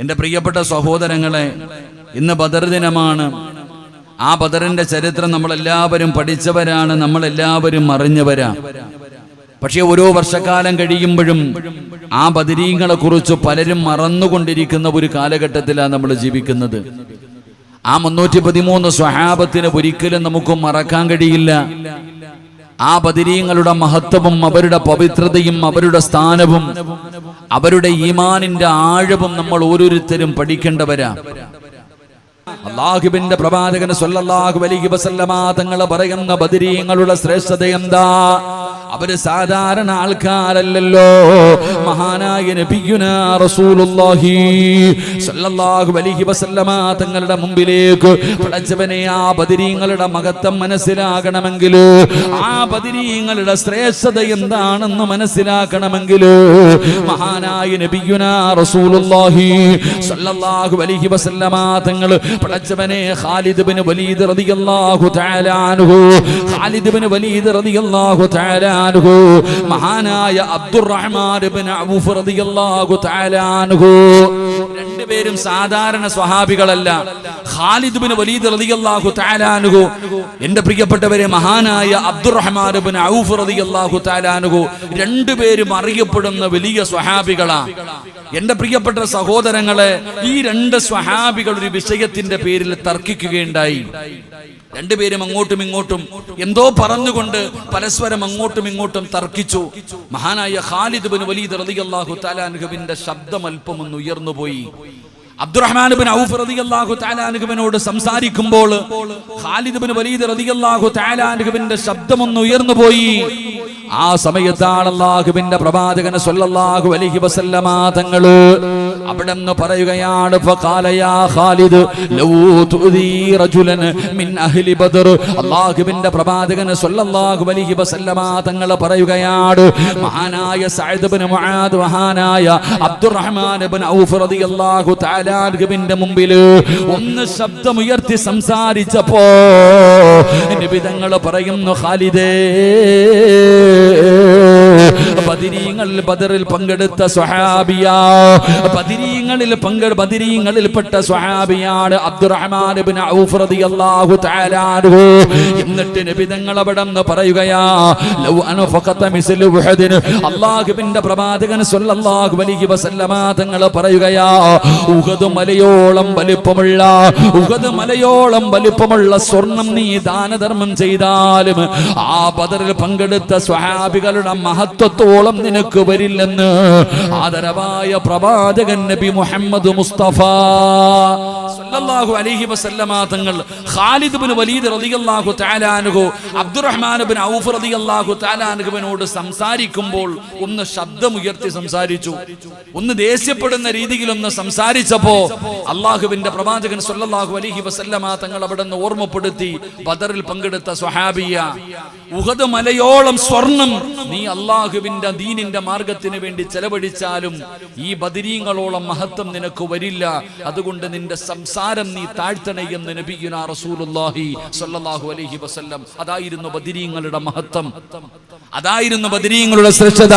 എൻ്റെ പ്രിയപ്പെട്ട സഹോദരങ്ങളെ, ഇന്ന് ബദർ ദിനമാണ്. ആ ബദറിന്റെ ചരിത്രം നമ്മളെല്ലാവരും പഠിച്ചവരാണ്, നമ്മളെല്ലാവരും അറിഞ്ഞവരാ. പക്ഷേ ഓരോ വർഷക്കാലം കഴിയുമ്പോഴും ആ ബദരീങ്ങളെ കുറിച്ച് പലരും മറന്നുകൊണ്ടിരിക്കുന്ന ഒരു കാലഘട്ടത്തിലാണ് നമ്മൾ ജീവിക്കുന്നത്. ആ 313 സ്വഹാബത്തിനെ ഒരിക്കലും നമുക്ക് മറക്കാൻ കഴിയില്ല. ആ ബദരീങ്ങളുടെ മഹത്വവും അവരുടെ പവിത്രതയും അവരുടെ സ്ഥാനവും അവരുടെ ഈമാനിന്റെ ആഴവും നമ്മൾ ഓരോരുത്തരും പഠിക്കേണ്ടവരാ. അല്ലാഹുവിന്റെ പ്രവാചകൻ സ്വല്ലല്ലാഹു അലൈഹി വസല്ലമ തങ്ങൾ പറയുന്ന ബദരീങ്ങളുടെ ശ്രേഷ്ഠത എന്താ? അവര് സാധാരണ ആൾക്കാരല്ലല്ലോ. മഹാനായ നബിയുനാ റസൂലുള്ളാഹി സ്വല്ലല്ലാഹു അലൈഹി വസല്ലമ തങ്ങളുടെ മുമ്പിലേക്ക് പടച്ചവനെ ആ ബദരീങ്ങളുടെ മഹത്വം മനസ്സിലാകണമെങ്കിൽ, ആ ബദരീങ്ങളുടെ ശ്രേഷ്ഠത എന്താണെന്ന് മനസ്സിലാക്കണമെങ്കിൽ മഹാനായ നബിയുനാ റസൂലുള്ളാഹി സ്വല്ലല്ലാഹു അലൈഹി വസല്ലമ തങ്ങൾ പടച്ചവനെ ഖാലിദ് ഇബ്നു വലീദ് റളിയല്ലാഹു തആല അൻഹു, ഖാലിദ് ഇബ്നു വലീദ് റളിയല്ലാഹു തആല അൻഹു, മഹാനായ അബ്ദുറഹ്മാൻ ഇബ്നു ഔഫ് റളിയല്ലാഹു തആല അൻഹു, രണ്ടുപേരും സാധാരണ സ്വഹാബികളല്ല. ഖാലിദ് ഇബ്നു വലീദ് റളിയല്ലാഹു തആല അൻഹു, എൻ്റെ പ്രിയപ്പെട്ടവരെ, മഹാനായ അബ്ദുറഹ്മാൻ ഇബ്നു ഔഫ് റളിയല്ലാഹു തആല അൻഹു, രണ്ടുപേരും അറിയപ്പെടുന്ന വലിയ സ്വഹാബികളാണ്. എൻ്റെ പ്രിയപ്പെട്ട സഹോദരങ്ങളെ, ഈ രണ്ട് സ്വഹാബികൾ ഒരു വിഷയത്തിന്റെ പേരിൽ തർക്കിക്കുകയുണ്ടായി. രണ്ടുപേരും അങ്ങോട്ടും ഇങ്ങോട്ടും എന്തോ പറഞ്ഞുകൊണ്ട് പരസ്പരം അങ്ങോട്ടും ഇങ്ങോട്ടും തർക്കിച്ചു. മഹാനായ ഖാലിദ് ഇബ്നു വലീദ് റളിയല്ലാഹു തആല അൻഹുവിന്റെ ശബ്ദം അല്പം ഒന്ന് ഉയർന്നുപോയി. അബ്ദുറഹ്മാൻ ഇബ്നു ഔഫ് റളിയല്ലാഹു തആല അൻഹുവിനോട് സംസാരിക്കുമ്പോൾ ഖാലിദ് ഇബ്നു വലീദ് റളിയല്ലാഹു തആല അൻഹുവിന്റെ ശബ്ദം ഒന്ന് ഉയർന്നുപോയി. ആ സമയത്താണ് അല്ലാഹുവിന്റെ പ്രവാചകൻ സ്വല്ലല്ലാഹു അലൈഹി വസല്ലമ തങ്ങൾ അവിടെന്ന് പറയുകയാണ്, ഫഖാല യാ ഖാലിദ് ലൗ തുദീ റജുലൻ മിൻ അഹ്ലി ബദർ. അല്ലാഹുവിന്റെ പ്രവാചകൻ സ്വല്ലല്ലാഹു അലൈഹി വസല്ലമ തങ്ങൾ പറയുകയാണ്, മഹാനായ സഅദ് ഇബ്നു മുആദ്, മഹാനായ അബ്ദുറഹ്മാൻ ഇബ്നു ഔഫ് റളിയല്ലാഹു തആല അൻഹുവിന്റെ മുമ്പിൽ ഒന്ന് ശബ്ദമുയർത്തി സംസാരിച്ചപ്പോ നബി തങ്ങൾ പറയുന്നു, ഖാലിദേ, ബദരീങ്ങളിൽ ബദറിൽ പങ്കെടുത്ത സ്വഹാബിയാ, ബദരീങ്ങളിൽപ്പെട്ട സ്വഹാബിയാണ് അബ്ദുറഹ്മാൻ ഇബ്നു ഔഫ് റളിയല്ലാഹു തആല അൻഹു. എന്നിട്ട് നബി തങ്ങൾ അവിടെന്ന് പറയുകയാ, ലൗ അൻഫഖത മിസ്ലു ഉഹദിൻ. അല്ലാഹുവിന്റെ പ്രവാചകൻ സ്വല്ലല്ലാഹു അലൈഹി വസല്ലമ തങ്ങൾ പറയുകയാ, ഉഹദ് മലയോളം വലിപ്പമുള്ള സ്വർണം നീ ദാനധർമ്മം ചെയ്താലും ആ ബദറിൽ പങ്കെടുത്ത സ്വഹാബികളുടെ മഹത്വത്തോളം നിനക്ക് വരില്ലെന്ന് ആദരവായ പ്രവാചകൻ നബി മുഹമ്മദ് മുസ്തഫ സല്ലല്ലാഹു അലൈഹി വസല്ലമ തങ്ങൾ ഖാലിദ് ഇബ്നു വലീദ് റളിയല്ലാഹു തആല അൻഹു അബ്ദുറഹ്മാൻ ഇബ്നു ഔഫ് റളിയല്ലാഹു തആല അൻഹുവിനോട് സംസാരിക്കുമ്പോൾ ഒന്ന് ശബ്ദമുയർത്തി സംസാരിച്ചു. ഒന്ന് ദേഷ്യപ്പെടുന്ന രീതിയിൽ ഒന്ന് സംസാരിച്ചപ്പോ അല്ലാഹുവിന്റെ പ്രവാചകൻ സല്ലല്ലാഹു അലൈഹി വസല്ലമ തങ്ങൾ അവിടെന്ന് ഓർമ്മപ്പെടുത്തി, ബദറിൽ പങ്കെടുത്ത സ്വഹാബിയ, ഉഹദ് മലയോളം സ്വർണം നീ അല്ലാഹുവിന്റെ ദീനിന്റെ മാർഗത്തിന് വേണ്ടി ചെലവഴിച്ചാലും ഈ ബദരീങ്ങളോളം മഹത്വം നിനക്ക് വരില്ല. അതുകൊണ്ട് നിന്റെ സംസാരം നീ താഴ്ത്തണേ എന്ന് നബിയുനാ റസൂലുള്ളാഹി സ്വല്ലല്ലാഹു അലൈഹി വസല്ലം. അതായിരുന്നു ബദരീങ്ങളുടെ മഹത്വം, അതായിരുന്നു ബദരീങ്ങളുടെ ശ്രേഷ്ഠത.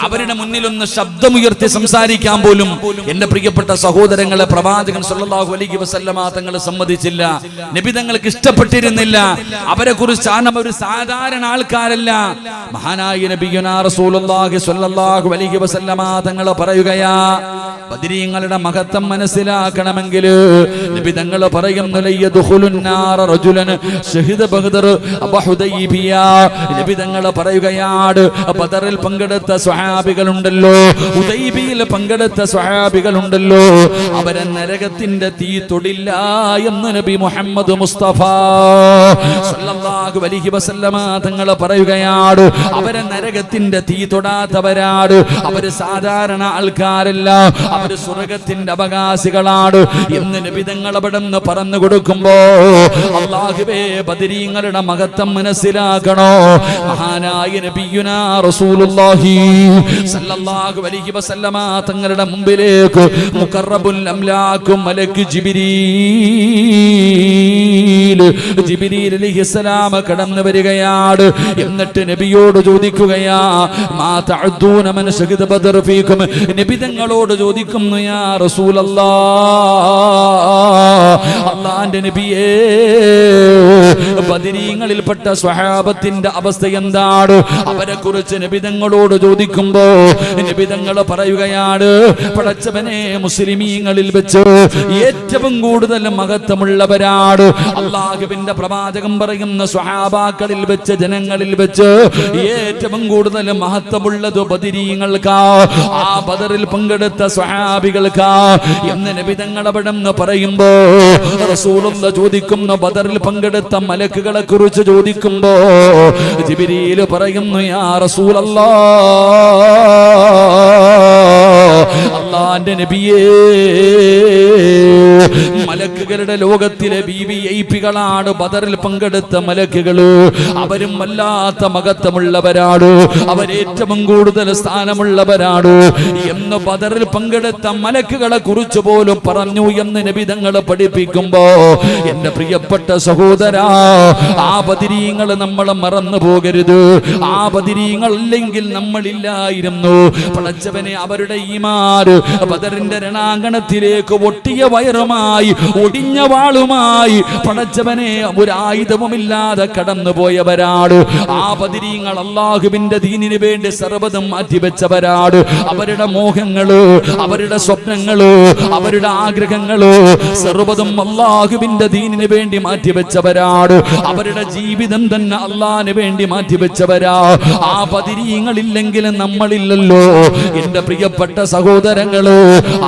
അവരുടെ മുന്നിലൊന്ന് ശബ്ദമുയർത്തി സംസാരിക്കാൻ പോലും എന്റെ പ്രിയപ്പെട്ട സഹോദരങ്ങളെ പ്രവാചകൻ സ്വല്ലല്ലാഹു അലൈഹി വസല്ലമ തങ്ങൾ സമ്മതിച്ചില്ല. നബി തങ്ങൾക്ക് ഇഷ്ടപ്പെട്ടിരുന്നില്ല. അവരെ കുറിച്ച് ഒരു സാധാരണ ആൾക്കാരല്ല. മഹാനായ നബിയുനാ റസൂലുള്ളാഹി സ്വല്ലല്ലാഹു അലൈഹി വസല്ലമ തങ്ങൾ പറയുകയാ, ബദരീങ്ങളുടെ മഹത്വം മനസ്സിലാക്കണമെങ്കിൽ നബി തങ്ങൾ പറയുന്നു, ലയദ്ഖുലുന്നാറ റജുലൻ ശഹീദ ബദർ അബഹുദൈബിയ. നബി തങ്ങൾ പറയുകയാണ്, ബദറിൽ പങ്കെടുത്ത സ്വഹാബികളുണ്ടല്ലോ, ഹുദൈബിയിൽ പങ്കെടുത്ത സ്വഹാബികളുണ്ടല്ലോ, അവരെ നരകത്തിന്റെ തീ തൊടില്ല എന്ന് നബി മുഹമ്മദ് മുസ്തഫ സല്ലല്ലാഹു അലൈഹി വസല്ലമ തങ്ങൾ പറയുകയാണ്. അവരെ നരകത്തിന്റെ തീ തൊടാത്തവരാണ്. അവര് സാധാരണ ആൾക്കാരല്ല, അവര് സ്വർഗത്തിന്റെ അവകാശികളാണ് എന്ന് നബി തങ്ങൾ അവിടെന്ന് പറഞ്ഞു കൊടുക്കുമ്പോ അല്ലാഹുവേ, ബദരീങ്ങളുടെ മഹത്വം മനസ്സിലാക്കണോ. മഹാനായ നബിയുനാ റസൂലുള്ളാഹി സല്ലല്ലാഹു അലൈഹി വസല്ലമ തങ്ങളുടെ മുമ്പിലേക്ക് മുഖറബുൽ അംലാഖു മലക്ക് ജിബ്രീൽ ജിബ്രീൽ അലൈഹിസ്സലാം കടന്നു വരികയാണ്. എന്നിട്ട് നബിയോട് ചോദിക്കുകയാ, മാ തഅദ്ദൂന മൻ ശഹിദ ബദർ ഫീകും. നബി തങ്ങളോട് ചോദിക്കുന്നു, യാ റസൂലല്ലാഹ്, അല്ലാഹുവിന്റെ നബിയേ, ബദരീങ്ങളിൽപ്പെട്ട സ്വഹാബത്തിന്റെ അവസ്ഥ എന്താണ്? അവരെ കുറിച്ച് നബി തങ്ങളോട് ചോദിക്കുമ്പോ നബി തങ്ങൾ പറയുകയാണ്, പടച്ചവനെ, മുസ്ലിമീങ്ങളിൽ വെച്ച് ഏറ്റവും കൂടുതൽ മഹത്വമുള്ളവരാണ്. അല്ലാഹുവിന്റെ പ്രവാചകൻ പറയുന്ന സ്വഹാബാക്കളിൽ വെച്ച്, ജനങ്ങളിൽ വെച്ച് ഏറ്റവും കൂടുതൽ മഹത്വമുള്ളത് ബദരീങ്ങൾക്കാ, ആ ബദറിൽ പങ്കെടുത്ത സ്വഹാബികൾക്കാ എന്ന് നബി തങ്ങൾ അവിടെ നിന്ന് പറയുമ്പോ റസൂലുള്ളാഹി ചോദിക്കുന്നു, ബദറിൽ പങ്കെടുത്ത മലക്കുകളെ കുറിച്ച് ചോദിക്കുമ്പോ ജിബ്രീൽ പറയുന്നു, യാ റസൂലല്ലാഹ്, അല്ലാഹുവിന്റെ നബിയേ, മലക്കുകളുടെ ലോകത്തിലെ വിവിഐപികളാണ് ബദറിൽ പങ്കെടുത്ത മലക്കുകള്. അവരും വല്ലാത്ത മഹത്വമുള്ളവരാണ്, അവരേറ്റവും കൂടുതൽ സ്ഥാനമുള്ളവരാണ് എന്ന് ബദറിൽ പങ്കെടുത്ത മലക്കുകളെ കുറിച്ച് പോലും പറഞ്ഞു എന്ന് നബി തങ്ങൾ പഠിപ്പിക്കുമ്പോ, എന്റെ പ്രിയപ്പെട്ട സഹോദരാ, ആ ബദരീങ്ങൾ നമ്മൾ മറന്നു പോകരുത്. ആ ബദരീങ്ങൾ ഇല്ലെങ്കിൽ നമ്മളില്ലായിരുന്നു. പടച്ചവനെ, അവരുടെ ഈമാൻ ബദറിന്റെ രണാങ്കണത്തിലേക്ക് ഒട്ടിയ വയറുമായി, ഒടിഞ്ഞ വാളുമായി, പടച്ചവനെ, ഒരു ആയുധവുമില്ലാതെ കടന്നുപോയവരാണ്. ആ ബദരീങ്ങൾ അല്ലാഹുവിന്റെ ദീനിന് വേണ്ടി സർവ്വതും മാറ്റിവെച്ചവരാണ്. അവരുടെ മോഹങ്ങള്, അവരുടെ സ്വപ്നങ്ങള്, അവരുടെ ആഗ്രഹങ്ങള് സർവ്വതും അല്ലാഹുവിന്റെ ദീനിന് വേണ്ടി മാറ്റിവെച്ചവരാണ്. അവരുടെ ജീവിതം തന്നെ അല്ലാഹുവിന് വേണ്ടി മാറ്റിവെച്ചവരാ. ആ ബദരീങ്ങളില്ലെങ്കിൽ നമ്മളില്ലല്ലോ. എന്റെ പ്രിയപ്പെട്ട സഹോദരങ്ങള്,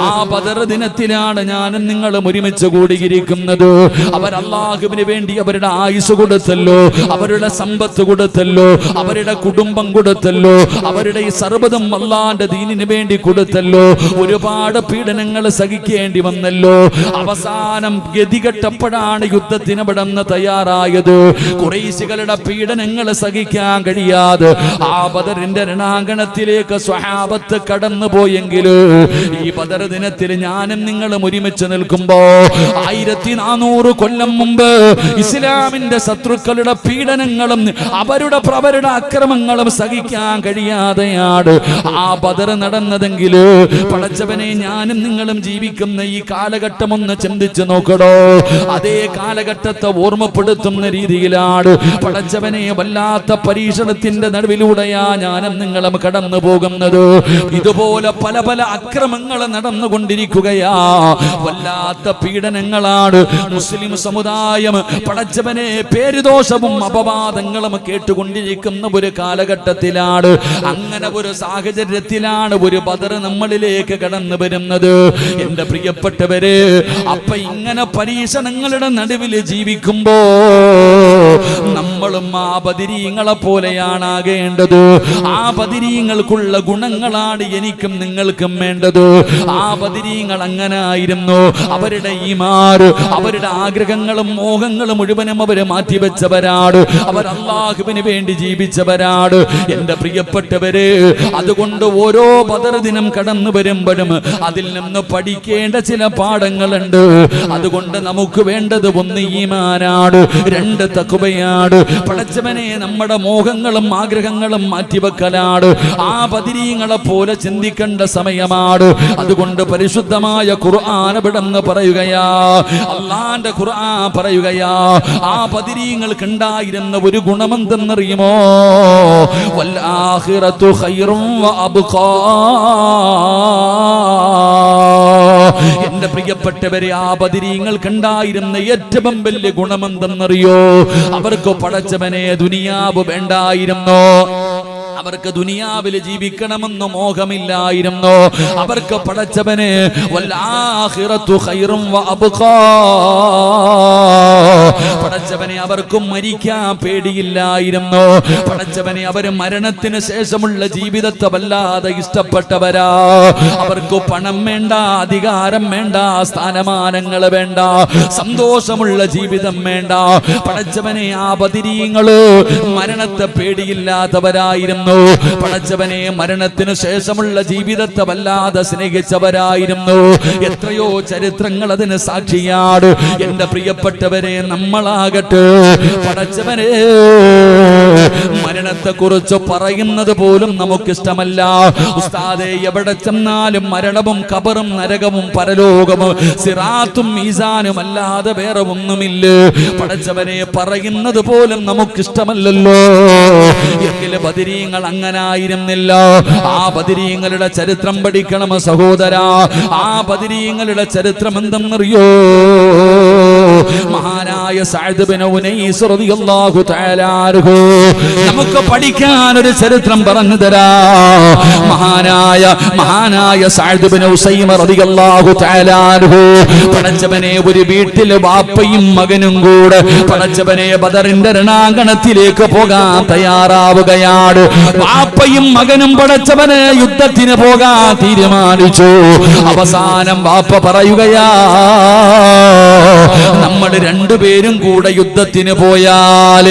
ആ ബദർ ദിനത്തിലാണ് ഞാനും നിങ്ങളും ഒരുമിച്ച് കൂടിയിരിക്കുന്നത്. അവർ അല്ലാഹുവിന് വേണ്ടി അവരുടെ ആയുസ് കൊടുത്തല്ലോ, അവരുടെ സമ്പത്ത് കൊടുത്തല്ലോ, അവരുടെ കുടുംബം കൊടുത്തല്ലോ, അവരുടെ ഈ സർവ്വതും അല്ലാഹുവിന്റെ ദീനിന് വേണ്ടി കൊടുത്തല്ലോ. ഒരുപാട് പീഡനങ്ങൾ സഹിക്കേണ്ടി വന്നല്ലോ. അവസാനം ഗതികെട്ടപ്പോഴാണ് യുദ്ധത്തിന് അവിടെ നിന്ന് തയ്യാറായത്. ഖുറൈശികളുടെ പീഡനങ്ങൾ സഹിക്കാൻ കഴിയാതെ ആ ബദറിന്റെ രണാങ്കണത്തിലേക്ക് സ്വഹാബത്ത് കടന്നു പോയെങ്കിൽ ഈ ബദർ ദിനത്തിൽ ഞാനും നിങ്ങളും ഒരുമിച്ച് നിൽക്കുമ്പോ 1400 കൊല്ലം മുമ്പ് ഇസ്ലാമിന്റെ ശത്രുക്കളുടെ പീഡനങ്ങളും അവരുടെ അക്രമങ്ങളും സഹിക്കാൻ കഴിയാതെയാണ് ആ ബദർ നടന്നതെങ്കിൽ, പടച്ചവനെ, ഞാനും നിങ്ങളും ജീവിക്കുന്ന ഈ കാലഘട്ടം ഒന്ന് ചിന്തിച്ചു നോക്കടോ. അതേ കാലഘട്ടത്തെ ഓർമ്മപ്പെടുത്തുന്ന രീതിയിലാണ് പടച്ചവനെ വല്ലാത്ത പരീക്ഷണത്തിന്റെ നടുവിലൂടെയാ ഞാനും നിങ്ങളും കടന്നു പോകുന്നത്. ഇതുപോലെ പല പല അക്രമങ്ങൾ നടന്നുകൊണ്ടിരിക്കുകയാ. വല്ലാത്ത പീഡനങ്ങളാണ് മുസ്ലിം സമുദായം പടച്ചവനെ പേരുദോഷവും അപവാദങ്ങളും കേട്ടുകൊണ്ടിരിക്കുന്ന ഒരു കാലഘട്ടത്തിലാണ്. അങ്ങനെ ഒരു സാഹചര്യത്തിലാണ് ഒരു ബദർ നമ്മളിലേക്ക് കടന്നു വരുന്നത്. എന്റെ പ്രിയപ്പെട്ടവരെ, അപ്പൊ ഇങ്ങനെ പരീക്ഷണങ്ങളുടെ നടുവിൽ ജീവിക്കുമ്പോ നമ്മളും ആ ബദരീങ്ങളെ പോലെയാണ് ആകേണ്ടത്. ആ ബദരീങ്ങൾക്കുള്ള ഗുണങ്ങളാണ് എനിക്കും നിങ്ങൾക്കും വേണ്ടത്. ആ ബദരീങ്ങൾ അങ്ങനെ ആയിരുന്നു. അവരുടെ ഈമാൻ, അവരുടെ ആഗ്രഹങ്ങളും മോഹങ്ങളും മുഴുവനും അവര് മാറ്റിവെച്ചവരാണ്. അവർ അല്ലാഹുവിന് വേണ്ടി ജീവിച്ചവരാണ്. എന്റെ പ്രിയപ്പെട്ടവരെ, അതുകൊണ്ട് ഓരോ ബദർ ദിനം കടന്നു വരുമ്പോഴും അതിൽ നിന്ന് പഠിക്കേണ്ട ചില പാഠങ്ങളുണ്ട്. അതുകൊണ്ട് നമുക്ക് വേണ്ടത് 1 ഈമാനാണ്, 2 തഖ്വയാണ്. പടച്ചവനെ, നമ്മുടെ മോഹങ്ങളും ആഗ്രഹങ്ങളും മാറ്റിവെക്കലാണ്. ആ ബദരീങ്ങളെ പോലെ ചിന്തിക്കേണ്ട സമയമാണ്. അതുകൊണ്ട് പരിശുദ്ധമായ ഖുർആൻ ഇവിടുന്ന് പറയുകയാ, അല്ലാഹുവിന്റെ ഖുർആൻ പറയുകയാ, ആ ബദരീങ്ങൾക്ക് ഉണ്ടായിരുന്ന ഒരു ഗുണമെന്തെന്നറിയുമോ? വൽ ആഖിറതു ഖൈറും വ അബ്ഖാ. എന്റെ പ്രിയപ്പെട്ടവരെ, ആ ബദരീങ്ങൾക്ക് ഉണ്ടായിരുന്ന ഏറ്റവും വലിയ ഗുണമെന്തെന്നറിയോ? അവർക്ക് പടച്ചവനെ ദുനിയാവ് വേണ്ടായിരുന്നോ? അവർക്ക് ദുനിയാവിൽ ജീവിക്കണമെന്ന് മോഹമില്ലായിരുന്നു. അവർക്ക് പടച്ചവനെ വൽആഖിറതു ഖൈറും വ അബ്ഖാ, പടച്ചവനെ അവർക്ക് മരിക്കാൻ പേടിയില്ലായിരുന്നു. പടച്ചവനെ അവർ മരണത്തിന് ശേഷമുള്ള ജീവിതത്തെ വല്ലാതെ ഇഷ്ടപ്പെട്ടവരാ. അവർക്ക് പണം വേണ്ട, അധികാരം വേണ്ട, സ്ഥാനമാനങ്ങൾ വേണ്ട, സന്തോഷമുള്ള ജീവിതം വേണ്ട. പടച്ചവനെ, ആ ബദരീങ്ങള് മരണത്തെ പേടിയില്ലാത്തവരായിരുന്നു. ആയിരുന്നു. പടച്ചവനെ മരണത്തിന് ശേഷമുള്ള ജീവിതത്തെ വല്ലാതെ സ്നേഹിച്ചവരായിരുന്നു. എത്രയോ ചരിത്രങ്ങൾ അതിന് സാക്ഷിയാണ്. എന്റെ പ്രിയപ്പെട്ടവരെ, നമ്മളാകട്ടെ പടച്ചവനെ മരണത്തെ കുറിച്ച് പറയുന്നത് പോലും നമുക്കിഷ്ടമല്ല. ഉസ്താദേ, എവിടെ ചെന്നാലും മരണവും ഖബറും നരകവും പരലോകവും സിറാത്തും മീസാനും അല്ലാതെ വേറെ ഒന്നുമില്ല. പടച്ചവനെ പറയുന്നത് പോലും നമുക്കിഷ്ടമല്ലല്ലോ. എങ്കിലും ബദരീങ്ങൾ അങ്ങനായിരുന്നില്ല. ആ ബദരീങ്ങളുടെ ചരിത്രം പഠിക്കണം സഹോദരാ. ആ ബദരീങ്ങളുടെ ചരിത്രം എന്തെന്നറിയോ? മഹാനായ സഅദ് ബിൻ ഉനൈസ് റളിയല്ലാഹു തആല അൻഹു നമുക്ക് പഠിക്കാൻ ഒരു ചരിത്രം പറഞ്ഞു തരാ. മഹാനായ സഅദ് ബിൻ ഉസൈമ റളിയല്ലാഹു തആല അൻഹു പടച്ചവനെ ഒരു വീട്ടിൽ വാപ്പയും മകനും കൂടെ പടച്ചവനെ ബദറിന്റെ രണാങ്കണത്തിലേക്ക് പോകാൻ തയ്യാറാവുകയാണ്. വാപ്പയും മകനും പടച്ചവനെ യുദ്ധത്തിന് പോകാൻ തീരുമാനിച്ചു. അവസാനം വാപ്പ പറയുകയാ, നമ്മൾ രണ്ടുപേരും കൂടെ യുദ്ധത്തിന് പോയാൽ,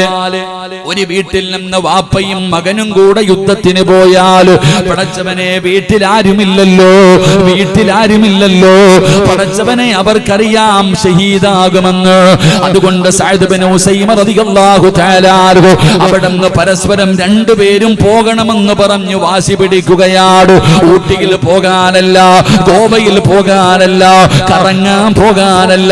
ഒരു വീട്ടിൽ നിന്ന് വാപ്പയും മകനും കൂടെ യുദ്ധത്തിന് പോയാൽ പടച്ചവനെ വീട്ടിലാരുമില്ലല്ലോ. പടച്ചവനെ അവർക്കറിയാം ഷഹീദാകുമെന്ന്. അതുകൊണ്ട് സഅദ് ബിൻ ഉസൈമ റളിയല്ലാഹു തആല അൻഹു അവിടുന്ന് പരസ്പരം രണ്ടുപേരും പോകണമെന്ന് പറഞ്ഞു വാശി പിടിക്കുകയാണ്. ഊട്ടിയിൽ പോകാനല്ല, ഗോവയിൽ പോകാനല്ല, കറങ്ങാൻ പോകാനല്ല.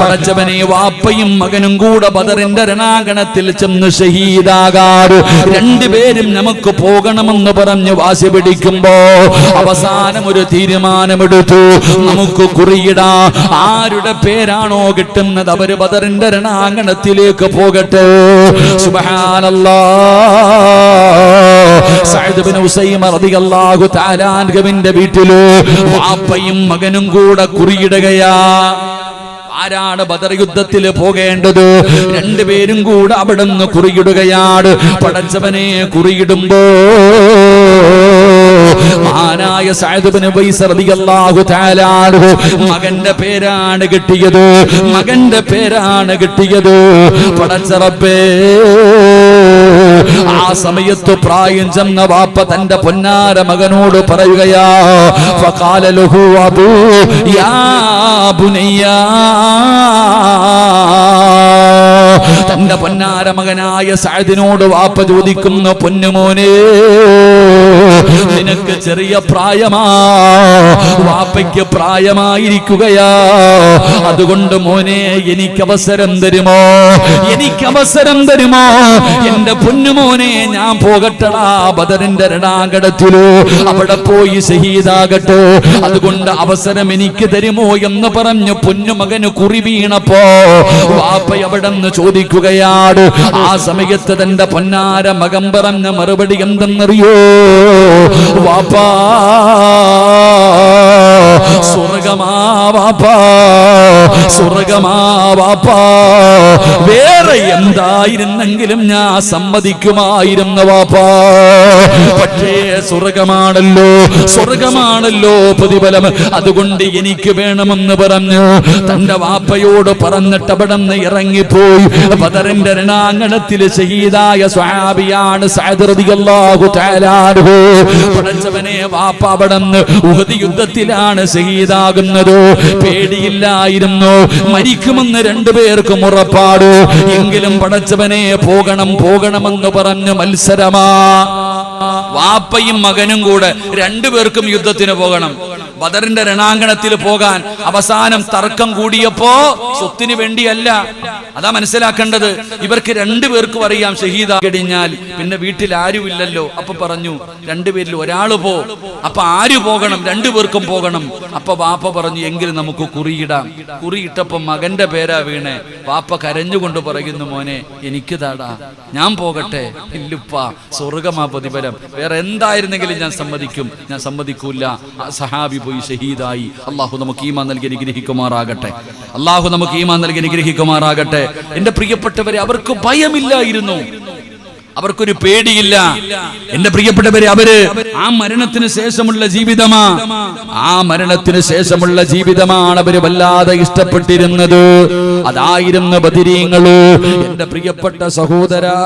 പടച്ചവനെ വാപ്പയും മകനും കൂടെ ബദറിന്റെ രണാങ്കണത്തിൽ ചെന്ന് ഷഹീദാകാറ്. രണ്ടുപേരും നമുക്ക് പോകണമെന്ന് പറഞ്ഞ് വാശി പിടിക്കുമ്പോ അവസാനം ഒരു തീരുമാനമെടുത്തു. നമുക്ക് കുറിയിടാ. ആരുടെ പേരാണോ കിട്ടുന്നത് അവര് ബദറിന്റെ രണാങ്കണത്തിലേക്ക് പോകട്ടെ. സുബ്ഹാനല്ലാഹ്. സഅദ് ബിൻ ഉസൈമ റളിയല്ലാഹു തആല അൻഹുവിന്റെ വീട്ടില് വാപ്പയും മകനും കൂടെ കുറിയിടുകയാ. ആരാണ് ബദർ യുദ്ധത്തിൽ പോകേണ്ടത്? രണ്ടുപേരും കൂടെ അവിടുന്ന് കുറിയിടുകയാണ്. പടച്ചവനെ കുറിയിടുമ്പോ മഹാനായ സഅദ് ഇബ്നു ഉവൈസ് റളിയല്ലാഹു തആല അൻഹു മകന്റെ പേരാണ് കിട്ടിയത്. പടച്ച റബ്ബേ, ആ സമയത്ത് പ്രായം ചെന്ന വാപ്പ തന്റെ പൊന്നാര മകനോട് പറയുകയാ, ഫഖാല ലഹു അബൂ യാ ബുനയ്യ. തന്റെ പൊന്നാര മകനായ സഅദിനോട് വാപ്പ ചോദിക്കുന്നു, പൊന്നുമോനെ, നിനക്ക് ചെറിയ പ്രായമാ, വാപ്പയ്ക്ക് പ്രായമായിരിക്കുകയാ. അതുകൊണ്ട് മോനെ, എനിക്ക് അവസരം തരുമോ? എന്റെ പൊന്നുമോനെ, ഞാൻ പോകട്ടടാ ബദറിന്റെ രണാങ്കണത്തിലോ, അവിടെ പോയി ഷഹീദാകട്ടെ. അതുകൊണ്ട് അവസരം എനിക്ക് തരുമോ എന്ന് പറഞ്ഞു പൊന്നുമകന് കുറി വീണപ്പോ വാപ്പ അവിടെ നിന്ന് ചോദിക്കുകയാണ്. ആ സമയത്ത് തന്റെ പൊന്നാര മകൻ പറഞ്ഞ മറുപടി എന്തെന്നറിയോ? വാപ്പാ, സ്വർഗമാ വാപ്പാ, വേറെ എന്തായിരുന്നെങ്കിലും ഞാൻ സമ്മതിക്കുമായിരുന്നു വാപ്പാ. പക്ഷേ സ്വർഗമാണല്ലോ പ്രതിഫലം, അതുകൊണ്ട് എനിക്ക് വേണമെന്ന് പറഞ്ഞു തന്റെ വാപ്പയോട് പറഞ്ഞിട്ട് അവിടെ നിന്ന് ഇറങ്ങിപ്പോയി. ബദറിന്റെ രണാങ്കണത്തിൽ ഷഹീദായ സ്വഹാബിയാണ് സഅദ് റളിയല്ലാഹു തആല അൻഹു. പടച്ചവനെ, വാപ്പ അവിടെ നിന്ന് ഉഹദ് യുദ്ധത്തിലാണ് ഷഹീദാകുന്നത്. പേടിയില്ലായിരുന്നു, മരിക്കുമെന്ന് രണ്ടുപേർക്കും ഉറപ്പാട്. എങ്കിലും പടച്ചവനെ, പോകണമെന്ന് പറഞ്ഞ് മത്സരമാ. വാപ്പയും മകനും കൂടെ രണ്ടുപേർക്കും യുദ്ധത്തിന് പോകണം, ബദറിന്റെ രണാങ്കണത്തിൽ പോകാൻ. അവസാനം തർക്കം കൂടിയപ്പോ സ്വത്തിന് വേണ്ടിയല്ല, അതാ മനസ്സിലാക്കേണ്ടത്. ഇവർക്ക് രണ്ടുപേർക്കും അറിയാം ഷഹീദാ കഴിഞ്ഞാൽ പിന്നെ വീട്ടിൽ ആരുമില്ലല്ലോ. അപ്പൊ പറഞ്ഞു, രണ്ടുപേരിൽ ഒരാള് പോ. അപ്പൊ ആര് പോകണം? രണ്ടുപേർക്കും പോകണം. അപ്പൊ വാപ്പ പറഞ്ഞു, എങ്കിൽ നമുക്ക് കുറിയിടാം. കുറിയിട്ടപ്പോ മകന്റെ പേരാ വീണേ. വാപ്പ കരഞ്ഞുകൊണ്ട് പറയുന്നു, മോനെ, എനിക്ക് താടാ, ഞാൻ പോകട്ടെ. ഇല്ലുപ്പാ, സ്വർഗമാ പ്രതിഫലം, വേറെ എന്തായിരുന്നെങ്കിലും ഞാൻ സമ്മതിക്കൂല. സഹാബി പോയി ഷഹീദായി. അള്ളാഹു നമുക്ക് ഈമാൻ നൽകി അനുഗ്രഹിക്കുമാറാകട്ടെ. എന്റെ പ്രിയപ്പെട്ടവരെ, അവർക്ക് ഭയമില്ലായിരുന്നു. അവർക്കൊരു പേടിയില്ല. എന്റെ പ്രിയപ്പെട്ടവരെ, അവര് ആ മരണത്തിന് ശേഷമുള്ള ജീവിതമാ, ആ മരണത്തിന് ശേഷമുള്ള ജീവിതമാണ് അവര് വല്ലാതെ ഇഷ്ടപ്പെട്ടിരുന്നത്. അതായിരുന്നു ബദരീങ്ങള്. എന്റെ പ്രിയപ്പെട്ട സഹോദരാ,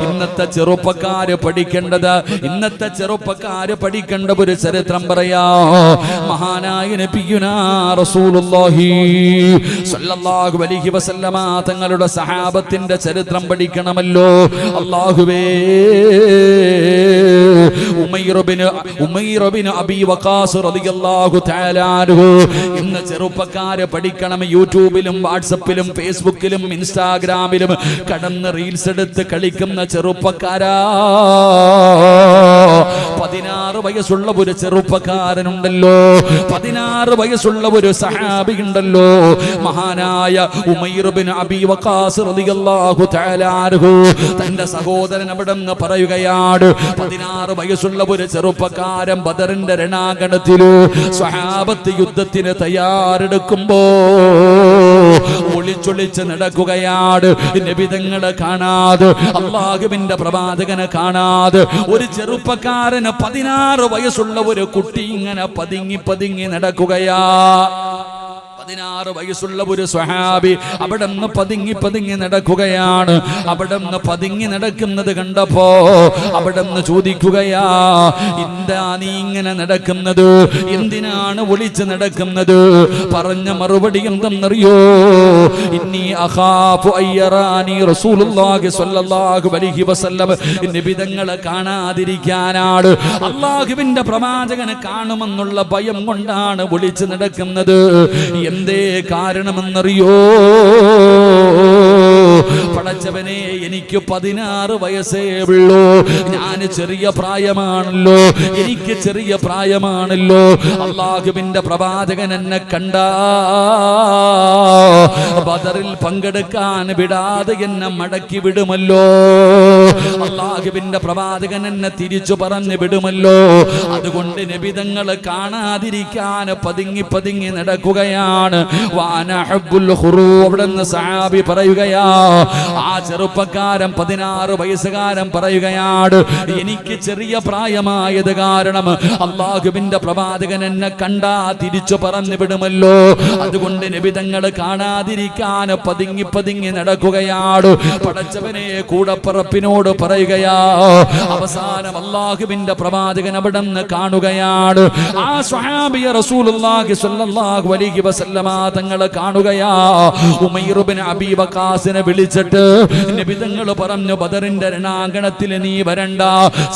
ഇന്നത്തെ ചെറുപ്പക്കാര് പഠിക്കേണ്ടത്, ഇന്നത്തെ ചെറുപ്പക്കാര് പഠിക്കേണ്ട ഒരു ചരിത്രം പറയാ. മഹാനായ നബിയുനാ റസൂലുള്ളാഹി സ്വല്ലല്ലാഹു അലൈഹി വസല്ലമ തങ്ങളുടെ സഹാബത്തിന്റെ ചരിത്രം പഠിക്കണമല്ലോ. അല്ലാഹുവേ, ഉമൈർ ബിൻ അബീ വഖാസ് റളിയല്ലാഹു തആല അൻഹു. ഇന്ന് ചെറുപ്പക്കാരെ പഠിക്കണം. യൂട്യൂബിലും വാട്സപ്പിലും ഫേസ്ബുക്കിലും ഇൻസ്റ്റാഗ്രാമിലും കടന്ന് റീൽസ് എടുത്ത് കളിക്കുന്ന ചെറുപ്പക്കാരാ, 16 വയസ്സുള്ള ഒരു ചെറുപ്പക്കാരനുണ്ടല്ലോ, 16 വയസ്സുള്ള ഒരു സഹാബി ഉണ്ടല്ലോ, മഹാനായ ഉമൈർ ബിൻ അബീ വഖാസ് റളിയല്ലാഹു തആല അൻഹു. തന്റെ സഹോദരൻ അവിടെ നിന്ന് പറയുകയാണ്, 16 വയസ്സുള്ള ഒരു ചെറുപ്പക്കാരൻ ബദറിന്റെ രണാങ്കണത്തില് സ്വഹാബത്ത് യുദ്ധത്തിന് തയ്യാറെടുക്കുമ്പോ ഒളിച്ചൊളിച്ച് നടക്കുകയാണ്. നബിതങ്ങളെ കാണാതെ, അല്ലാഹുവിന്റെ പ്രവാചകനെ കാണാതെ ഒരു ചെറുപ്പക്കാരന് 16 വയസ്സുള്ള ഒരു കുട്ടി ഇങ്ങനെ പതുങ്ങി പതുങ്ങി നടക്കുകയാ. 16 വയസ്സുള്ള ഒരു സ്വഹാബി അവിടെ നിന്ന് പതുങ്ങി പതുങ്ങി നടക്കുകയാണ്. അവിടെ നിന്ന് പതുങ്ങി നടക്കുന്നത് കണ്ടപ്പോ അവിടെ നിന്ന് ചോദിക്കുകയാ, എന്താ നീ ഇങ്ങനെ നടക്കുന്നത്, എന്തിനാണ് ഒളിച്ച് നടക്കുന്നത്? പറഞ്ഞ മറുപടി എന്തെന്നറിയോ? ഇന്നി അഖാഫു അയ്യറാനി റസൂലുള്ളാഹി സ്വല്ലല്ലാഹു അലൈഹി വസല്ലം. നബി തങ്ങളെ കാണാതിരിക്കാനാണ്, അല്ലാഹുവിന്റെ പ്രവാചകനെ കാണുമെന്നുള്ള ഭയം കൊണ്ടാണ് ഒളിച്ച് നടക്കുന്നത്. എന്തേ കാരണമെന്നറിയോ? പടച്ചവനെ, എനിക്ക് 16 വയസ്സേ ഉള്ളൂ, ഞാൻ ചെറിയ പ്രായമാണല്ലോ, എനിക്ക് ചെറിയ പ്രായമാണല്ലോ. അല്ലാഹുവിന്റെ പ്രവാചകൻ എന്നെ കണ്ട ബദറിൽ പങ്കെടുക്കാൻ വിടാതെ എന്നെ മടക്കി വിടുമല്ലോ, അല്ലാഹുവിന്റെ പ്രവാചകൻ എന്നെ തിരിച്ചു പറഞ്ഞു വിടുമല്ലോ. അതുകൊണ്ട് നബിതങ്ങളെ കാണാതിരിക്കാൻ പതുങ്ങി പതുങ്ങി നടക്കുകയാണ്. അവിടെ നിന്ന് സഹാബി പറയുകയാ, ആ ചെറുപ്പക്കാരൻ 16 വയസ്സുകാരൻ പറയുകയാണ്, എനിക്ക് ചെറിയ പ്രായമായത് കാരണം അല്ലാഹുവിന്റെ പ്രവാചകൻ എന്നെ കണ്ടാ തിരിച്ചു പറഞ്ഞു വിടുമല്ലോ, അതുകൊണ്ട് നബിതങ്ങളെ കാണാതിരിക്കാൻ പതുങ്ങി പതുങ്ങി നടക്കുകയാണ്. പടച്ചവനെ, കൂടപ്പറപ്പിനോട് പറയുകയാ. അവസാനം അല്ലാഹുവിന്റെ പ്രവാചകൻ അവിടെ നിന്ന് കാണുകയാണ്. ആ സ്വഹാബിയെ റസൂലുള്ളാഹി സ്വല്ലല്ലാഹു അലൈഹി വസല്ലമ തങ്ങളെ കാണുകയാ. ഉമൈർ ബിൻ അബീ വഖാസിനെ വിളിച്ചിട്ട് നബി തങ്ങൾ പറഞ്ഞു, ബദറിന്റെ രണാങ്കണത്തിൽ നീ വരണ്ട,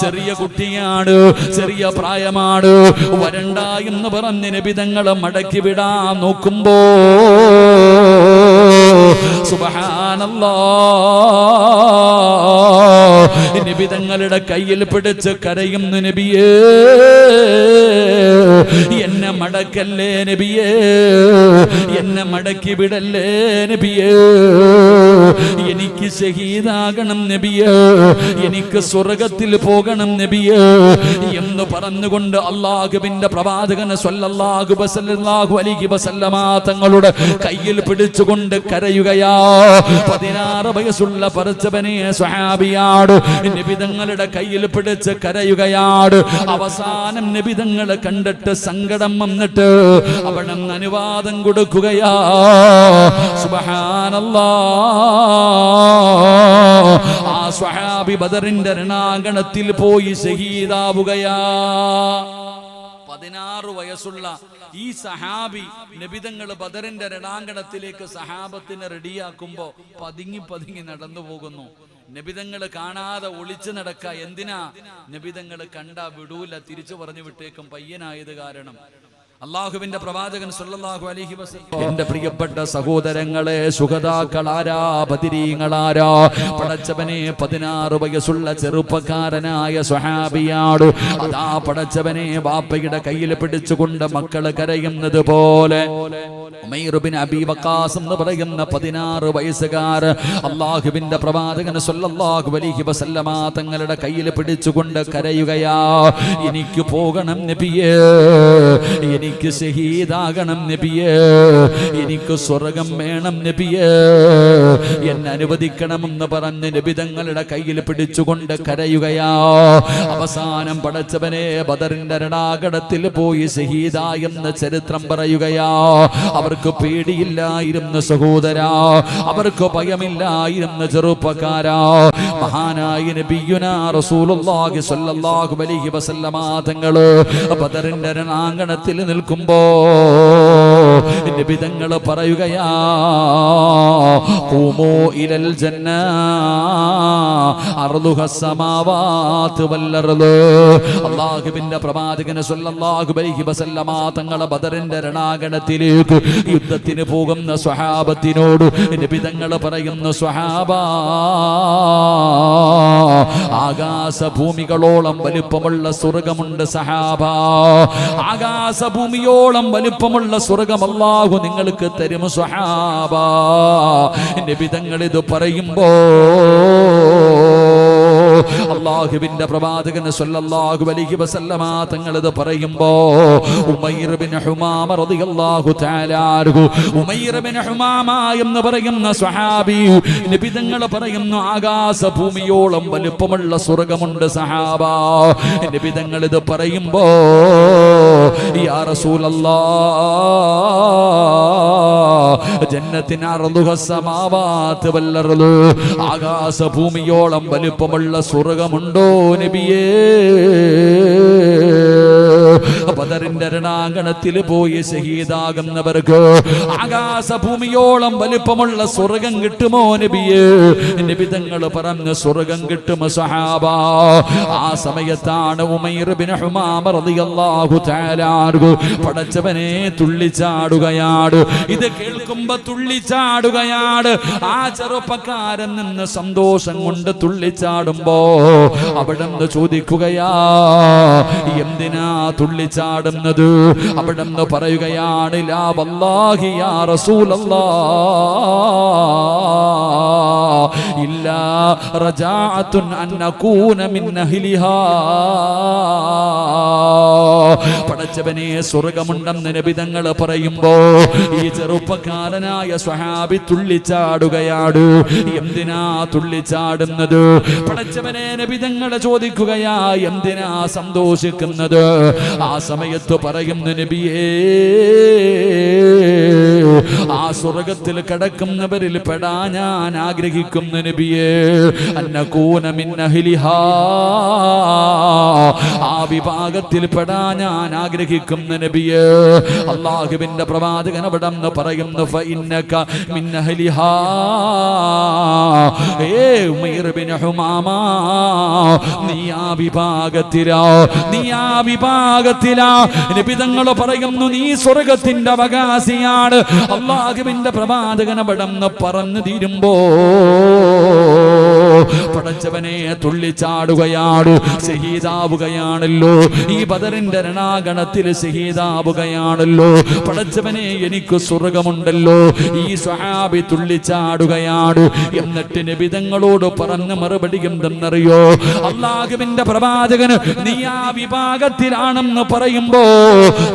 ചെറിയ കുട്ടിയാണ്, ചെറിയ പ്രായമാണ്, വരണ്ട എന്ന് പറഞ്ഞ് നബി തങ്ങളെ മടക്കി വിടാൻ നോക്കുമ്പോ സുബ്ഹാനല്ലാഹ്, നബി തങ്ങളുടെ കയ്യിൽ പിടിച്ച് കരയുന്നു, നബിയേ എന്നെ മടക്കല്ലേ നബിയേ, എന്നെ മടക്കി വിടല്ലേ നബിയേ, എനിക്ക് ശഹീദാകണം നബിയേ, എനിക്ക് സ്വർഗത്തിൽ പോകണം നബിയേ എന്ന് പറഞ്ഞുകൊണ്ട് അല്ലാഹുവിന്റെ പ്രവാചകൻ സ്വല്ലല്ലാഹു അലൈഹി വസല്ലമ തങ്ങളുടെ കയ്യിൽ പിടിച്ചുകൊണ്ട് കരയുകയാ. 16 വയസ്സുള്ള പടച്ചവനെ സ്വഹാബിയാട് നബിതങ്ങളുടെ കയ്യിൽ പിടിച്ച് കരയുകയാണ്. അവസാനം നബിതങ്ങളെ കണ്ടിട്ട് സങ്കടം വന്നിട്ട് അവിടെ അനുവാദം കൊടുക്കുകയാ. സുബ്ഹാനല്ലാഹ്, ആ സ്വഹാബി ബദറിന്റെ രണാങ്കണത്തിൽ പോയി ശഹീദാവുകയാ. 16 വയസ്സുള്ള ഈ സഹാബി നബിതങ്ങൾ ബദറിന്റെ രണാങ്കണത്തിലേക്ക് സഹാബത്തിനെ റെഡിയാക്കുമ്പോ പതുങ്ങി പതുങ്ങി നടന്നു പോകുന്നു. നബിതങ്ങള് കാണാതെ ഒളിച്ചു നടക്ക. എന്തിനാ? നബിതങ്ങള് കണ്ടാ വിടൂല, തിരിച്ചു പറഞ്ഞു വിട്ടേക്കും പയ്യനായത് കാരണം. അല്ലാഹുവിന്റെ പ്രവാചകൻ സ്വല്ലല്ലാഹു അലൈഹി വസല്ലം. എന്റെ പ്രിയപ്പെട്ട സഹോദരങ്ങളെ, ശുഹദാക്കളാരാ, ബദരീങ്ങളാരാ? പടച്ചവനെ, 16 വയസ്സുള്ള ചെറുപ്പക്കാരനായ സ്വഹാബിയാട് അതാ പടച്ചവനെ ബാപ്പയുടെ കയ്യിൽ പിടിച്ചുകൊണ്ട് മക്കള് കരയുന്നത് പോലെ ഉമൈർ ബിൻ അബീ വഖാസ് എന്ന് പറയുന്ന 16 വയസ്സുകാരൻ അല്ലാഹുവിന്റെ പ്രവാചകൻ സ്വല്ലല്ലാഹു അലൈഹി വസല്ലമ തങ്ങളുടെ കയ്യിൽ പിടിച്ചുകൊണ്ട് കരയുകയാ. എനിക്ക് പോകണം നബിയേ, എനിക്ക് ഷഹീദാകണം നബിയേ, എനിക്ക് സ്വർഗം വേണം നബിയേ, എന്നെ അനുവദിക്കണമെന്ന് പറഞ്ഞ് നബി തങ്ങളുടെ കയ്യിൽ പിടിച്ചുകൊണ്ട് കരയുകയാ. അവസാനം പടച്ചവനെ ബദറിന്റെ രണാകടത്തിൽ പോയി ഷഹീദായെന്ന് ചരിത്രം പറയുകയാ. അവർക്ക് പേടിയില്ലായിരുന്നു സഹോദരാ, അവർക്ക് ഭയമില്ലായിരുന്നു ചെറുപ്പക്കാരാ. മഹാനായ നബിയുനാ റസൂലുള്ളാഹി സ്വല്ലല്ലാഹു അലൈഹി വസല്ലമ തങ്ങള് ബദറിന്റെ രണാങ്കണത്തിൽ നിൽക്കുമ്പോ നബി തങ്ങൾ പറയുകയാ, ഖൂമൂ ഇലൽ ജന്ന അർളുഹസ് സമാവാതു വൽ അർള്. അല്ലാഹുവിന്റെ പ്രവാചകൻ സ്വല്ലല്ലാഹു അലൈഹി വസല്ലമ തങ്ങളെ ബദറിന്റെ രണാങ്കണത്തിലേക്ക് യുദ്ധത്തിന് പോകുന്ന സ്വഹാബത്തിനോട് നബി തങ്ങൾ പറയുന്നു, സ്വഹാബാ, ആകാശഭൂമികളോളം വലിപ്പമുള്ള സ്വർഗമുണ്ട് സഹാബ, ആകാശഭൂമിയോളം വലിപ്പമുള്ള സ്വർഗം അല്ലാഹു നിങ്ങൾക്ക് തരും സ്വഹാബ. നബി തങ്ങൾ ഇത് പറയുമ്പോ അല്ലാഹുവിന്റെ പ്രവാചകൻ സ്വല്ലല്ലാഹു അലൈഹി വസല്ലമ തങ്ങൾ ഇത് പറയുമ്പോ ഉമൈർ ബിൻ ഹുമാമ റളിയല്ലാഹു തആല അൻഹു, ഉമൈർ ബിൻ ഹുമാമ എന്ന് പറയുന്ന സ്വഹാബി നബി തങ്ങൾ പറയുന്നു, ആകാശഭൂമിയോളം വലിപ്പമുള്ള സ്വർഗമുണ്ട് സഹാബ. നബി തങ്ങൾ ഇത് പറയുമ്പോ യാ റസൂലല്ലാഹ്, ജന്നത്തിൻ അർളുഹസ് സമാവാതു വൽ അർള്, ആകാശഭൂമിയോളം വലിപ്പമുള്ള സ്വർഗമുണ്ടോ നബിയേ? ബദറിന്റെ രണാങ്കണത്തിൽ പോയി ഷഹീദാകുന്നവർക്ക് ആകാശഭൂമിയോളം വലിപ്പമുള്ള സ്വർഗം കിട്ടുമോ നബിയേ? നബി തങ്ങൾ പറഞ്ഞു, സ്വർഗം കിട്ടും സഹാബ. ആ സമയത്താണ് ഉമൈർ ബിൻ ഹുമാമ റളിയല്ലാഹു തആല അൻഹു പടച്ചവനെ തുള്ളിച്ചാടുകയാണ്. ഇത് കേൾക്കുമ്പോ തുള്ളിച്ചാടുകയാണ്. ആ ചെറുപ്പക്കാരൻ നിന്ന് സന്തോഷം കൊണ്ട് തുള്ളിച്ചാടുമ്പോ അവിടെന്ന് ചോദിക്കുകയാ, എന്തിനാ തുള്ളിച്ചാടുന്നത്? അവിടെന്ന് പറയുകയാണ്, ലാ വല്ലാഹി യാ റസൂലല്ലാഹ് ഇല്ലാ റജാഅത്തുൻ അൻ നകൂന മിൻ അഹ്ലിഹാ. പടച്ചവനെ, സ്വർഗമുണ്ടെന്ന് നബി തങ്ങൾ പറയുമ്പോ ഈ ചെറുപ്പക്കാരനായ സ്വഹാബി തുള്ളിച്ചാടുകയാണ്. എന്തിനാ തുള്ളിച്ചാടുന്നത്? പടച്ചവനെ, നബി തങ്ങൾ ചോദിക്കുകയാ, എന്തിനാ സന്തോഷിക്കുന്നത്? ആ സമയത്ത് പറയുന്നു, നബിയേ, ആ സ്വർഗത്തിൽ കിടക്കുന്നവരിൽ പെടാ ഞാൻ ആഗ്രഹിക്കുന്നു നബിയേ. അന്നകൂന മിൻ അഹ്ലിഹാ, ആ വിഭാഗത്തിൽ പെടാ ഞാൻ ആഗ്രഹിക്കുന്നു നബിയേ. അല്ലാഹുവിന്റെ പ്രവാചകൻ അവിടെ നിന്ന് പറയുന്നു, ഫഇന്നക മിൻ അഹ്ലിഹാ. ഉമൈർ ബിൻ ഹുമാമ, നീ ആ വിഭാഗത്തിലാ, നീ ആ വിഭാഗത്തിലാ. നബി തങ്ങൾ പറയുന്നു, നീ സ്വർഗത്തിന്റെ അവകാശിയാണ്. അല്ലാഹുവിന്റെ പ്രവാചകൻ അവിടെ നിന്ന് പറഞ്ഞു തീരുമ്പോ പടച്ചവനെ തുള്ളിച്ചാടുകയാണ്. ഷഹീദാവുകയാണല്ലോ, ഈ ബദറിന്റെ രണാഗണത്തിൽ ഷഹീദാവുകയാണല്ലോ. പടച്ചവനെ, എനിക്ക് സ്വർഗമുണ്ടല്ലോ. ഈ സ്വഹാബി തുള്ളിച്ചാടുകയാണ്. എന്നിട്ട് നബി തങ്ങളോട് പറഞ്ഞ മറുപടി എന്തെന്നറിയോ? അല്ലാഹുവിന്റെ പ്രവാചകന് നീ ആ വിഭാഗത്തിലാണെന്ന് പറയുമ്പോ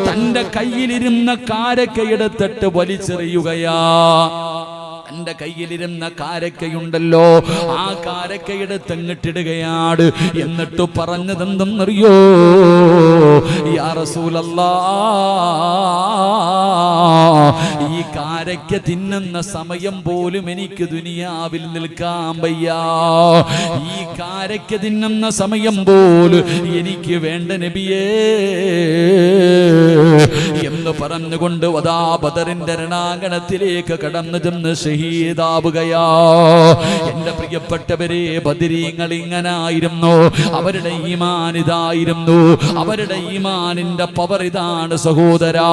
തന്റെ കയ്യിലിരുന്ന കാരക്കയെടുത്തിട്ട് വലിച്ചെറിയുകയാ. തന്റെ കയ്യിലിരുന്ന കാരക്കയുണ്ടല്ലോ, ആ കാരക്കയെടുത്ത് അങ്ങിട്ടിടുകയാണ്. എന്നിട്ട് പറഞ്ഞതെന്തെന്നറിയോ? യാ റസൂലല്ലാഹ്, ഈ കാരക്ക തിന്നുന്ന സമയം പോലും എനിക്ക് ദുനിയാവിൽ നിൽക്കാൻ വയ്യ. ഈ കാരക്ക തിന്നുന്ന സമയം പോലും എനിക്ക് വേണ്ട നബിയേ എന്ന് പറഞ്ഞുകൊണ്ട് വദാ ബദറിന്റെ രണാങ്കണത്തിലേക്ക് കടന്നു ചെന്ന് ഷഹീദാവുകയാ. എന്റെ പ്രിയപ്പെട്ടവരെ, ബദരീങ്ങൾ ഇങ്ങനായിരുന്നു. അവരുടെ ഈമാൻ ഇതായിരുന്നു. അവരുടെ ഈമാനിന്റെ പവർ ഇതാണ് സഹോദരാ.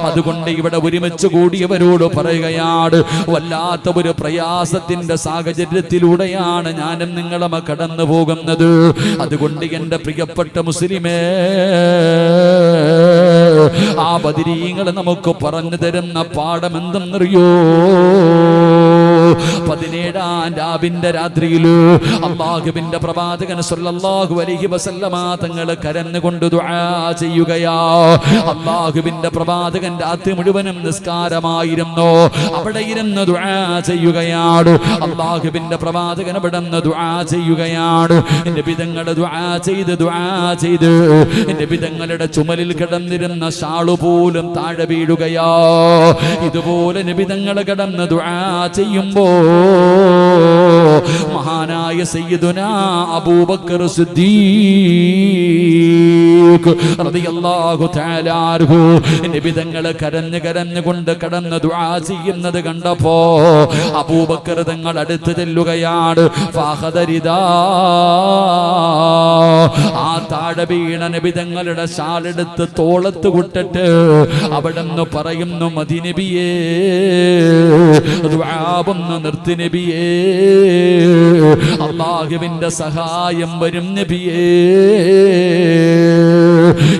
അതുകൊണ്ട് ഇവിടെ ഒരുമിച്ച് കൂടിയവരോട് പറയുകയാണ്, വല്ലാത്ത ഒരു പ്രയാസത്തിന്റെ സാഹചര്യത്തിലൂടെയാണ് ഞാനും നിങ്ങളും കടന്നു പോകുന്നത്. അതുകൊണ്ട് എന്റെ പ്രിയപ്പെട്ട മുസ്ലിമേ, ആ ബദരീങ്ങൾ നമുക്ക് പറഞ്ഞു തരുന്ന പാഠം എന്തെന്നറിയോ? 17-ാം രാവിന്റെ രാത്രിയില് അല്ലാഹുവിന്റെ പ്രവാചകൻ സ്വല്ലല്ലാഹു അലൈഹി വസല്ലമ തങ്ങൾ കരഞ്ഞുകൊണ്ട് ദുആ ചെയ്യുകയാ. അല്ലാഹുവിന്റെ പ്രവാചകൻ രാത്രി മുഴുവനും നിസ്കാരമായിരുന്നു, അവിടെ ഇരുന്ന് ദുആ ചെയ്യുകയാണ്. അല്ലാഹുവിന്റെ പ്രവാചകൻ അവിടെ നിന്ന് ദുആ ചെയ്യുകയാണ്. നബി തങ്ങൾ ദുആ ചെയ്ത് നബി തങ്ങളുടെ ചുമലിൽ കിടന്നിരുന്ന ഷാളു പോലും താഴെ വീഴുകയാ. ഇതുപോലെ നബി തങ്ങൾ കിടന്ന് ദുആ ചെയ്യുമ്പോ മഹാനായ സയ്യിദുനാ അബൂബക്കർ സിദ്ദീഖ് റളിയല്ലാഹു തആല അൻഹു നബി തങ്ങൾ കരഞ്ഞുകൊണ്ട് കടന്ന് ദുആ ചെയ്യുന്നത് കണ്ടപ്പോ അബൂബക്കർ തങ്ങൾ അടുത്ത് ചെല്ലുകയാണ്. ഫഖദരിദാ, ആ താഴെ വീണ നബി തങ്ങളുടെ ഷാളെടുത്ത് തോളത്ത് വിട്ടിട്ട് അവിടെന്ന് പറയുന്നു, മദി നബിയേ, ദുആവൊന്ന് നിർത്തി നബിയേ, അല്ലാഹുവിന്റെ സഹായം വരും നബിയേ.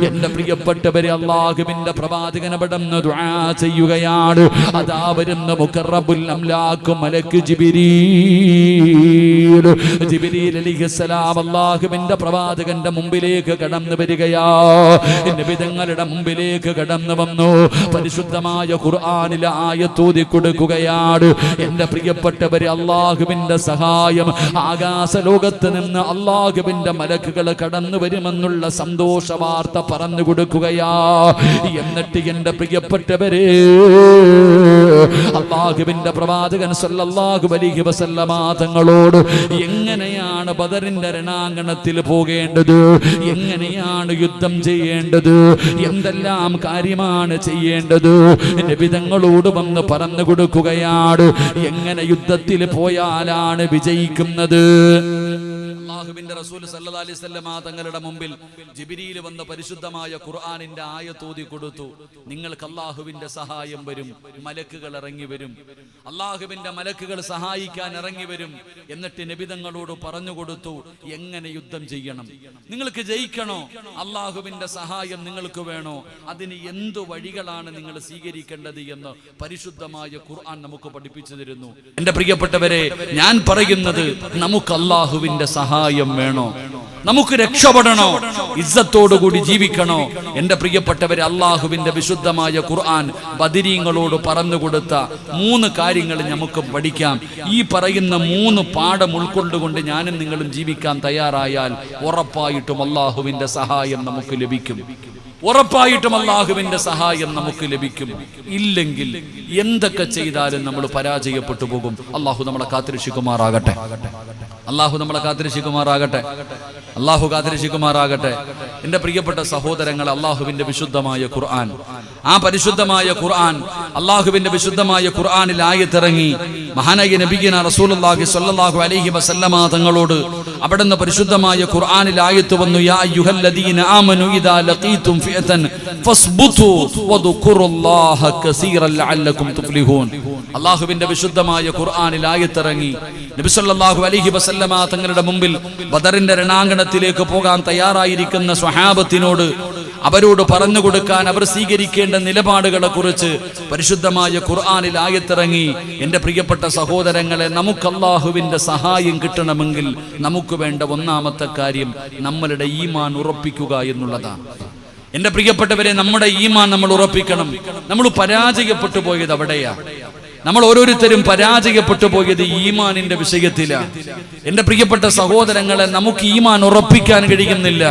എന്റെ പ്രിയപ്പെട്ടവരെ, അല്ലാഹുവിന്റെ പ്രവാചകൻ അവിടെന്ന് ദുആ ചെയ്യുകയാണ്. അതാ വരുന്ന മുഖറബുൽ അംലാഖ് മലക്ക് ജിബ്രീൽ അലൈഹിസ്സലാം അല്ലാഹുവിന്റെ പ്രവാചകന്റെ മുമ്പിലേക്ക് കടന്നു വരികയാ. നബി തങ്ങളുടെ മുമ്പിലേക്ക് കടന്നു വന്നു. പരിശുദ്ധമായ ഖുർആനിലെ ആയത്ത് ഓതി കൊടുക്കുകയാണ്. എന്റെ പ്രിയപ്പെട്ടവരെ, അല്ലാഹുവിന്റെ സഹായം ആകാശ ലോകത്ത് നിന്ന് അല്ലാഹുവിന്റെ മലക്കുകൾ കടന്നു വരുമെന്നുള്ള സന്തോഷ വാർത്ത പറഞ്ഞു കൊടുക്കുകയാ. എന്നിട്ട് എന്റെ പ്രിയപ്പെട്ടവരെ, അല്ലാഹുവിന്റെ പ്രവാചകൻ സ്വല്ലല്ലാഹു അലൈഹി വസല്ലമ തങ്ങളോട് എങ്ങനെയാണ് ബദറിന്റെ രണാങ്കണത്തിൽ പോകേണ്ടത്, എങ്ങനെയാണ് യുദ്ധം ചെയ്യേണ്ടത്, എന്തെല്ലാം കാര്യമാണ് ചെയ്യേണ്ടത് നബി തങ്ങളോട് വന്ന് പറഞ്ഞു കൊടുക്കുകയാണ്. എങ്ങനെ യുദ്ധത്തിൽ പോയാലാണ് വിജയിക്കുന്നത്? അല്ലാഹുവിന്റെ റസൂൽ സല്ലല്ലാഹു അലൈഹി വസല്ലമ തങ്ങളുടെ മുമ്പിൽ ജിബ്രീൽ വന്ന് പരിശുദ്ധമായ ഖുർആനിന്റെ ആയത്ത് ഓതി കൊടുത്തു. നിങ്ങൾക്ക് അല്ലാഹുവിന്റെ സഹായം വരും, മലക്കുകൾ ഇറങ്ങി വരും, അല്ലാഹുവിന്റെ മലക്കുകൾ സഹായിക്കാൻ ഇറങ്ങി വരും. എന്നിട്ട് നബി തങ്ങളോട് പറഞ്ഞു കൊടുത്തു, എങ്ങനെ യുദ്ധം ചെയ്യണം, നിങ്ങൾക്ക് ജയിക്കണോ, അല്ലാഹുവിന്റെ സഹായം നിങ്ങൾക്ക് വേണോ, അതിന് എന്തു വഴികളാണ് നിങ്ങൾ സ്വീകരിക്കേണ്ടത് എന്ന് പരിശുദ്ധമായ ഖുർആൻ നമുക്ക് പഠിപ്പിച്ചു തരുന്നു. എന്റെ പ്രിയപ്പെട്ടവരെ, ഞാൻ പറയുന്നത്, നമുക്ക് അല്ലാഹുവിന്റെ സഹായം വേണോ, നമുക്ക് രക്ഷപ്പെടണോ, ഇസ്സത്തോടുകൂടി ജീവിക്കണോ? എന്റെ പ്രിയപ്പെട്ടവരെ, അല്ലാഹുവിന്റെ വിശുദ്ധമായ ഖുർആൻ ബദരീങ്ങളോട് പറഞ്ഞു കൊടുത്ത 3 കാര്യങ്ങൾ നമുക്ക് പഠിക്കാം. ഈ പറയുന്ന 3 പാഠം ഉൾക്കൊണ്ടുകൊണ്ട് ഞാനും നിങ്ങളും ജീവിക്കാൻ തയ്യാറായാൽ ഉറപ്പായിട്ടും അല്ലാഹുവിന്റെ സഹായം നമുക്ക് ലഭിക്കും. ഉറപ്പായിട്ടും അല്ലാഹുവിന്റെ സഹായം നമുക്ക് ലഭിക്കും. ഇല്ലെങ്കിൽ എന്തൊക്കെ ചെയ്താലും നമ്മൾ പരാജയപ്പെട്ടു പോകും. അല്ലാഹു നമ്മളെ കാത്തിരക്ഷിക്കുമാറാകട്ടെ. അല്ലാഹു നമ്മളെ കാത്തിരക്ഷിക്കുമാറാകട്ടെ. അല്ലാഹു കാത്തിരക്ഷിക്കുമാറാകട്ടെ. എന്റെ പ്രിയപ്പെട്ട സഹോദരങ്ങൾ, അല്ലാഹുവിന്റെ വിശുദ്ധമായ ഖുർആൻ, ആ പരിശുദ്ധമായ ഖുർആൻ, അല്ലാഹുവിന്റെ വിശുദ്ധമായ ഖുർആനിൽ ആയത്തിറങ്ങി. മഹാനായ നബിയിന റസൂലുള്ളാഹി സ്വല്ലല്ലാഹു അലൈഹി വസല്ലമ തങ്ങളോട് അവിടുന്ന് പരിശുദ്ധമായ ഖുർആനിൽ ആയത്ത് വന്നു, യാ അയ്യുഹല്ലദീന ആമനു ഇദാ ലഖീതും ഫിഅതൻ ഫസ്ബുതു വദ്കുറുല്ലാഹ കസീറൻ ലഅല്ലകും തുഫ്ലിഹൂൻ. അല്ലാഹുവിന്റെ വിശുദ്ധമായ ഖുർആനിൽ ആയത്തിറങ്ങി. നബി സല്ലല്ലാഹു അലൈഹി വസല്ലമ തങ്ങളുടെ മുമ്പിൽ ബദറിന്റെ രണാങ്കണത്തിലേക്ക് പോകാൻ തയ്യാറായിരിക്കുന്ന സ്വഹാബത്തിനോട് അവരോട് പറഞ്ഞു കൊടുക്കാൻ അവർ സ്വീകരിക്കേണ്ട നിലപാടുകളെ കുറിച്ച് പരിശുദ്ധമായ ഖുർആനിൽ ആയത്തിറങ്ങി. എന്റെ പ്രിയപ്പെട്ട സഹോദരങ്ങളെ, നമുക്ക് അല്ലാഹുവിന്റെ സഹായം കിട്ടണമെങ്കിൽ നമുക്ക് വേണ്ട ഒന്നാമത്തെ കാര്യം നമ്മളുടെ ഈമാൻ ഉറപ്പിക്കുക എന്നുള്ളതാണ്. എന്റെ പ്രിയപ്പെട്ടവരെ, നമ്മുടെ ഈമാൻ നമ്മൾ ഉറപ്പിക്കണം. നമ്മൾ പരാജയപ്പെട്ടു പോയത് അവിടെയാ. നമ്മൾ ഓരോരുത്തരും പരാജയപ്പെട്ടു പോയത് ഈമാനിന്റെ വിഷയത്തിലാണ്. എന്റെ പ്രിയപ്പെട്ട സഹോദരങ്ങളെ, നമുക്ക് ഈമാൻ ഉറപ്പിക്കാൻ കഴിയുന്നില്ല.